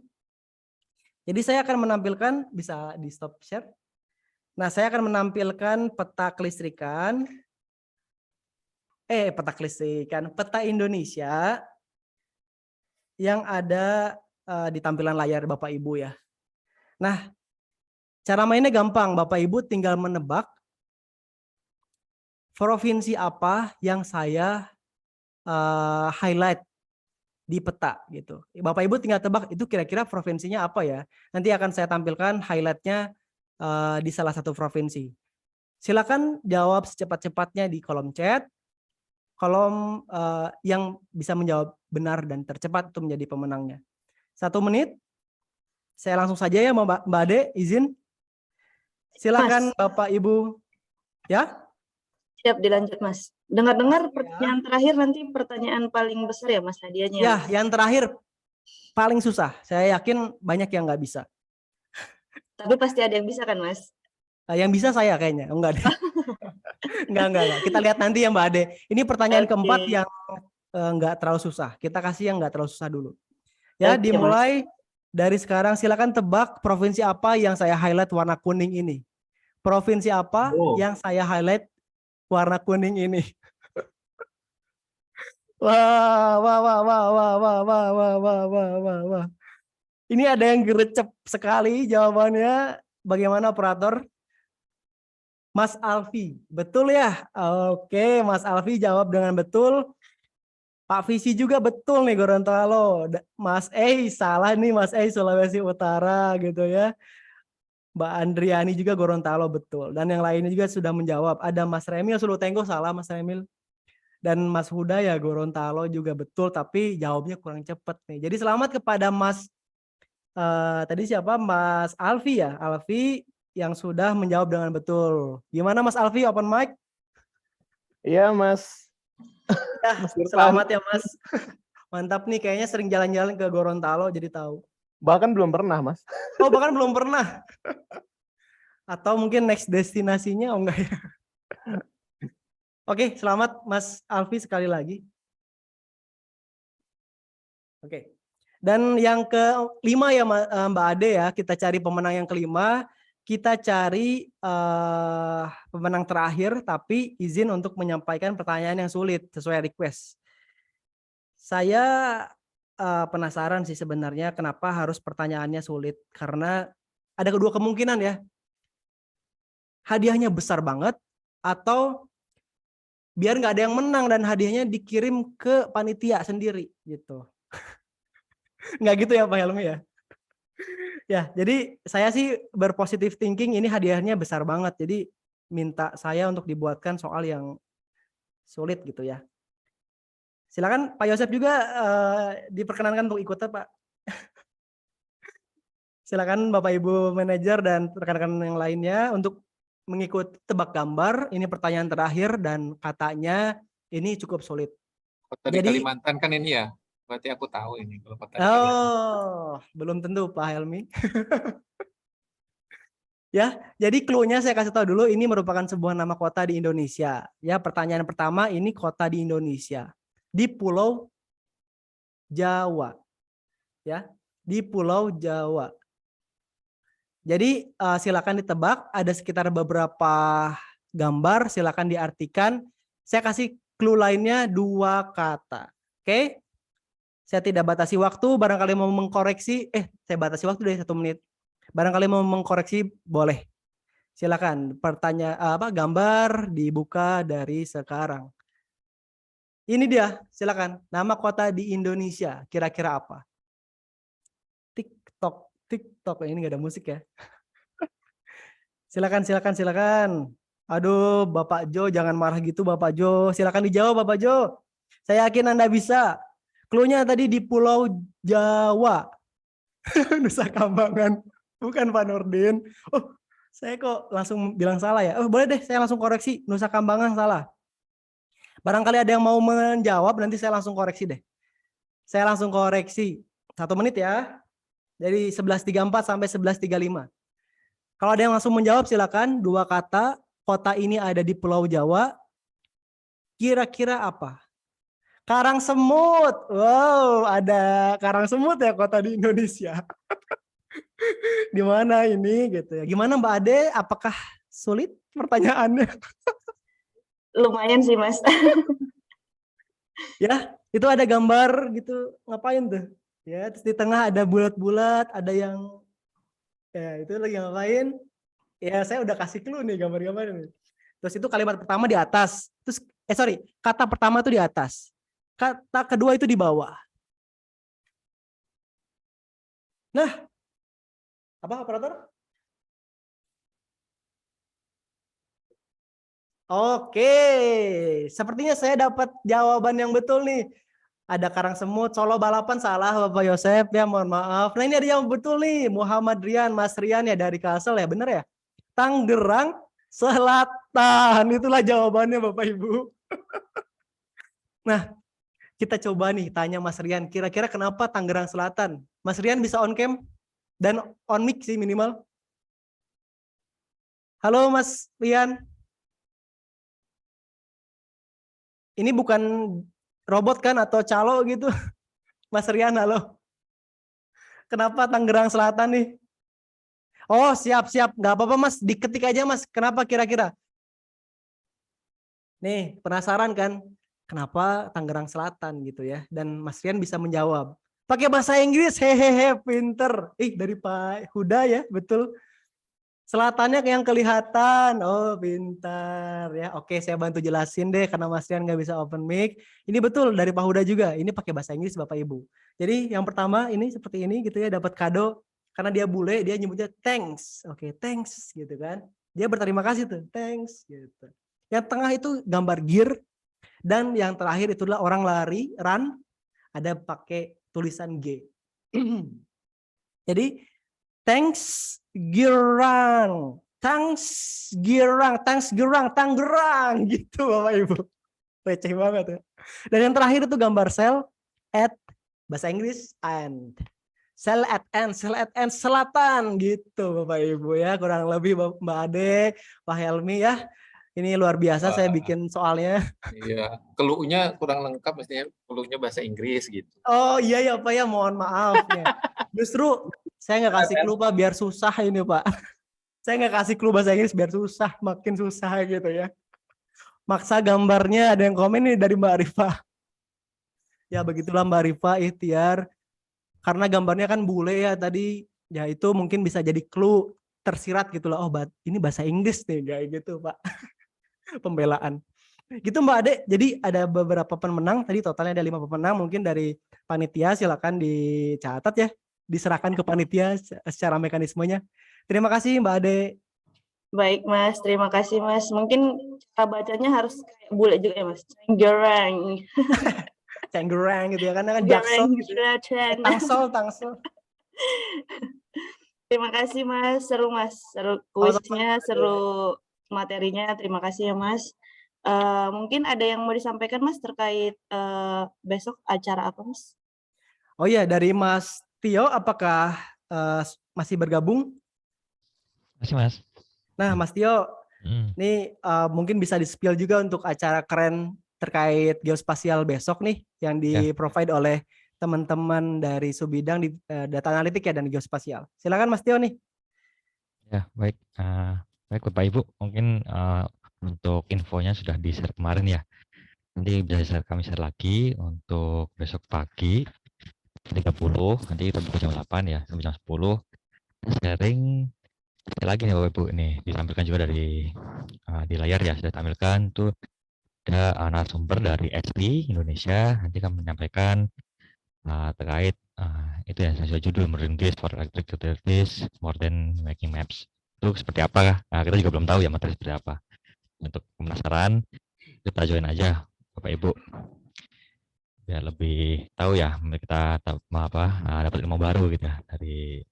Jadi saya akan menampilkan, bisa di stop share. Nah, saya akan menampilkan peta kelistrikan. Peta Indonesia yang ada di tampilan layar Bapak Ibu ya. Nah, cara mainnya gampang, Bapak Ibu tinggal menebak provinsi apa yang saya highlight di peta gitu. Bapak Ibu tinggal tebak itu kira-kira provinsinya apa ya. Nanti akan saya tampilkan highlightnya di salah satu provinsi. Silakan jawab secepat-cepatnya di kolom chat. Kolom yang bisa menjawab benar dan tercepat itu menjadi pemenangnya. 1 menit. Saya langsung saja ya Mbak Ade, izin. Silakan Mas. Bapak Ibu. Ya? Siap, dilanjut Mas. Dengar-dengar pertanyaan terakhir nanti pertanyaan paling besar ya Mas hadiahnya. Ya, yang terakhir paling susah. Saya yakin banyak yang nggak bisa. Tapi pasti ada yang bisa kan Mas? Yang bisa saya kayaknya, enggak deh. Enggak. Kita lihat nanti ya Mbak Ade. Ini pertanyaan keempat yang enggak terlalu susah. Kita kasih yang enggak terlalu susah dulu. Ya, dimulai dari sekarang. Silakan tebak provinsi apa yang saya highlight warna kuning ini. Provinsi apa yang saya highlight warna kuning ini? Wah. Ini ada yang gercep sekali jawabannya. Bagaimana operator? Mas Alfi, betul ya? Oke, Mas Alfi jawab dengan betul. Pak Visi juga betul nih Gorontalo. Mas salah nih Mas Sulawesi Utara gitu ya. Mbak Andriani juga Gorontalo betul. Dan yang lainnya juga sudah menjawab. Ada Mas Remil Sulu Tenggo, salah Mas Remil. Dan Mas Huda ya Gorontalo juga betul, tapi jawabnya kurang cepat nih. Jadi selamat kepada Mas tadi siapa? Mas Alfi ya, Alfi yang sudah menjawab dengan betul. Gimana Mas Alfi, open mic? Iya Mas. Ya, selamat ya Mas. Mantap nih, kayaknya sering jalan-jalan ke Gorontalo jadi tahu. Bahkan belum pernah Mas. Oh bahkan belum pernah. Atau mungkin next destinasinya oh enggak ya. Oke, selamat Mas Alfi sekali lagi. Oke. Dan yang kelima ya Mbak Ade ya, kita cari pemenang yang kelima. Kita cari pemenang terakhir, tapi izin untuk menyampaikan pertanyaan yang sulit sesuai request. Saya penasaran sih sebenarnya kenapa harus pertanyaannya sulit. Karena ada kedua kemungkinan ya. Hadiahnya besar banget atau biar nggak ada yang menang dan hadiahnya dikirim ke panitia sendiri gitu. Nggak gitu ya Pak Helmi ya? Ya, jadi saya sih berpositif thinking ini hadiahnya besar banget. Jadi minta saya untuk dibuatkan soal yang sulit gitu ya. Silakan Pak Yosep juga diperkenankan untuk ikutnya Pak. Silakan Bapak Ibu manajer dan rekan-rekan yang lainnya untuk mengikuti tebak gambar. Ini pertanyaan terakhir dan katanya ini cukup sulit. Kota di Kalimantan kan ini ya? Berarti aku tahu ini kalau kota di Kalimantan. Belum tentu Pak Helmi. Ya, jadi clue-nya saya kasih tahu dulu, ini merupakan sebuah nama kota di Indonesia. Ya, pertanyaan pertama ini kota di Indonesia. Di Pulau Jawa. Ya, di Pulau Jawa. Jadi silakan ditebak, ada sekitar beberapa gambar, silakan diartikan. Saya kasih clue lainnya 2 kata. Oke? Saya tidak batasi waktu, barangkali mau mengkoreksi, saya batasi waktu deh 1 menit. Barangkali mau mengkoreksi boleh. Silakan gambar dibuka dari sekarang. Ini dia, silakan. Nama kota di Indonesia, kira-kira apa? TikTok, ini nggak ada musik ya. Silakan. Aduh, Bapak Jo, jangan marah gitu Bapak Jo. Silakan dijawab Bapak Jo. Saya yakin Anda bisa. Clue-nya tadi di Pulau Jawa. Nusa Kambangan. Bukan Pak Nurdin. Oh, saya kok langsung bilang salah ya. Oh, boleh deh, saya langsung koreksi. Nusa Kambangan salah. Barangkali ada yang mau menjawab, nanti saya langsung koreksi deh. Saya langsung koreksi. 1 menit ya. Dari 11.34 sampai 11.35. Kalau ada yang langsung menjawab silakan. 2 kata, kota ini ada di Pulau Jawa. Kira-kira apa? Karangsemut. Wow, ada Karangsemut ya kota di Indonesia. Di mana ini gitu ya. Gimana Mbak Ade? Apakah sulit pertanyaannya? Lumayan sih Mas. Ya, itu ada gambar gitu. Ngapain tuh? Ya, terus di tengah ada bulat-bulat, ada yang ya itu lagi ngapain? Ya, saya udah kasih clue nih gambar-gambar ini. Terus itu kalimat pertama di atas. Terus kata pertama itu di atas. Kata kedua itu di bawah. Nah, apa operator? Oke, sepertinya saya dapat jawaban yang betul nih. Ada Karangsemut, Solo Balapan salah Bapak Yosep ya, mohon maaf. Nah ini ada yang betul nih, Muhammad Rian, Mas Rian ya dari Kalsel ya, bener ya? Tangerang Selatan, itulah jawabannya Bapak Ibu. Nah, kita coba nih tanya Mas Rian, kira-kira kenapa Tangerang Selatan? Mas Rian bisa on cam dan on mic sih minimal. Halo Mas Rian. Ini bukan robot kan atau calo gitu? Mas Rian, halo. Kenapa Tangerang Selatan nih? Oh siap, nggak apa-apa Mas, diketik aja Mas. Kenapa kira-kira? Nih penasaran kan? Kenapa Tangerang Selatan gitu ya? Dan Mas Rian bisa menjawab. Pakai bahasa Inggris, hehehe, pinter. Dari Pak Huda ya, betul. Selatannya yang kelihatan. Oh, pintar ya. Oke, saya bantu jelasin deh karena Mas Rian nggak bisa open mic. Ini betul dari Pak Huda juga. Ini pakai bahasa Inggris Bapak Ibu. Jadi yang pertama ini seperti ini gitu ya, dapat kado karena dia bule, dia nyebutnya thanks. Oke, thanks gitu kan. Dia berterima kasih tuh, thanks gitu. Yang tengah itu gambar gear dan yang terakhir itu adalah orang lari, run, ada pakai tulisan G. Jadi thanks Girang, thanks Gerang, Tangerang gitu Bapak Ibu. Receh banget ya. Dan yang terakhir itu gambar sel at bahasa Inggris and. Sel at end, selatan gitu Bapak Ibu ya. Kurang lebih Mbak Ade, Pak Helmi ya. Ini luar biasa saya bikin soalnya. Iya, clue-nya kurang lengkap, mestinya clue-nya bahasa Inggris gitu. Oh iya ya Pak ya, mohon maaf ya. Justru saya nggak kasih clue Pak biar susah ini Pak. Saya nggak kasih clue bahasa Inggris biar susah, makin susah gitu ya. Maksa gambarnya ada yang komen nih dari Mbak Rifa. Ya begitulah Mbak Rifa ikhtiar. Karena gambarnya kan bule ya tadi, ya itu mungkin bisa jadi clue tersirat gitu loh. Oh ini bahasa Inggris nih kayak gitu Pak. Pembelaan. Gitu Mbak Ade, jadi ada beberapa pemenang, tadi totalnya ada 5 pemenang, mungkin dari panitia silakan dicatat ya, diserahkan ke panitia secara mekanismenya. Terima kasih Mbak Ade. Baik Mas, terima kasih Mas. Mungkin cara bacanya harus kayak bule juga ya Mas. Cenggerang. Cenggerang gitu ya, karena kan jaksel gitu. Tangsel. Terima kasih Mas, seru Mas, seru kuisnya, seru materinya. Terima kasih ya Mas. Mungkin ada yang mau disampaikan Mas terkait besok acara apa Mas? Oh iya, dari Mas Tio apakah masih bergabung? Masih Mas. Nah Mas Tio, ini mungkin bisa di-spill juga untuk acara keren terkait geospasial besok nih yang di-provide oleh teman-teman dari subbidang di data analitik ya dan geospasial. Silakan Mas Tio nih. Ya, baik. Baik Bapak Ibu, mungkin untuk infonya sudah di-share kemarin ya. Nanti bisa kami share lagi untuk besok pagi 30, nanti kita buka jam 8 ya, sampai jam 10. Sharing lagi nih Bapak Ibu, ini ditampilkan juga dari di layar ya, sudah tampilkan tuh ada narasumber dari SI Indonesia, nanti kami menyampaikan terkait itu ya sesuai judul Merintis for Electric Utilities More Than Making Maps. Itu seperti apa? Nah, kita juga belum tahu ya materi seperti apa. Untuk penasaran, kita join aja Bapak Ibu. Biar lebih tahu ya, kita dapat ilmu baru gitu ya dari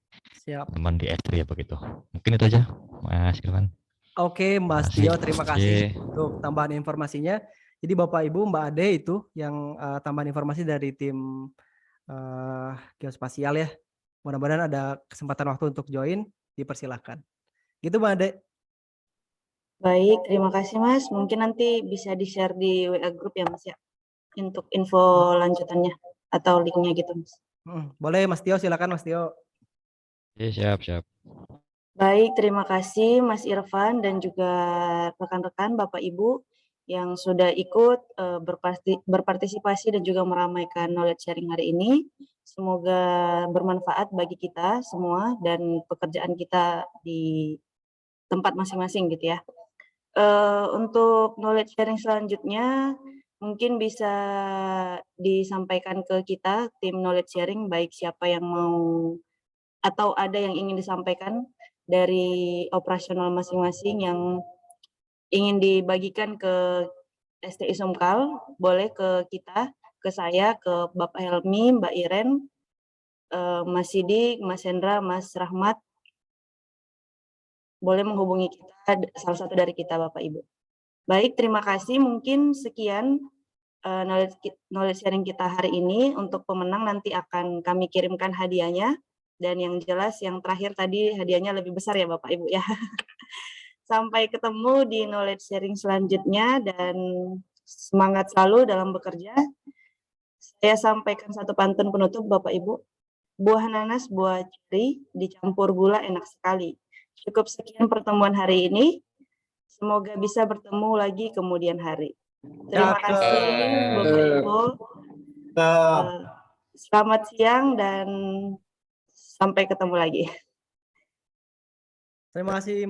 teman di S3 ya begitu. Mungkin itu aja, Mas Irfan. Oke, Mas Tio, terima kasih untuk tambahan informasinya. Jadi Bapak Ibu, Mbak Ade itu yang tambahan informasi dari tim geospasial ya. Mudah-mudahan ada kesempatan waktu untuk join, dipersilahkan. Gitu Mbak Ade. Baik, terima kasih Mas. Mungkin nanti bisa di-share di WA group ya Mas ya, untuk info lanjutannya atau linknya gitu Mas. Boleh Mas Tio, silakan Mas Tio. Siap. Baik, terima kasih Mas Irfan dan juga rekan-rekan Bapak Ibu yang sudah ikut berpartisipasi dan juga meramaikan knowledge sharing hari ini. Semoga bermanfaat bagi kita semua dan pekerjaan kita di tempat masing-masing gitu ya. Untuk knowledge sharing selanjutnya mungkin bisa disampaikan ke kita tim knowledge sharing, baik siapa yang mau atau ada yang ingin disampaikan dari operasional masing-masing yang ingin dibagikan ke STI Sumkal, boleh ke kita, ke saya, ke Bapak Helmi, Mbak Iren, Mas Sidik, Mas Hendra, Mas Rahmat, boleh menghubungi kita, salah satu dari kita Bapak Ibu. Baik, terima kasih. Mungkin sekian knowledge sharing kita hari ini. Untuk pemenang nanti akan kami kirimkan hadiahnya. Dan yang jelas yang terakhir tadi hadiahnya lebih besar ya Bapak Ibu ya. Sampai ketemu di knowledge sharing selanjutnya dan semangat selalu dalam bekerja. Saya sampaikan satu pantun penutup Bapak Ibu. Buah nanas, buah ceri, dicampur gula enak sekali. Cukup sekian pertemuan hari ini. Semoga bisa bertemu lagi kemudian hari. Terima kasih Bapak Ibu. Selamat siang dan sampai ketemu lagi. Terima kasih.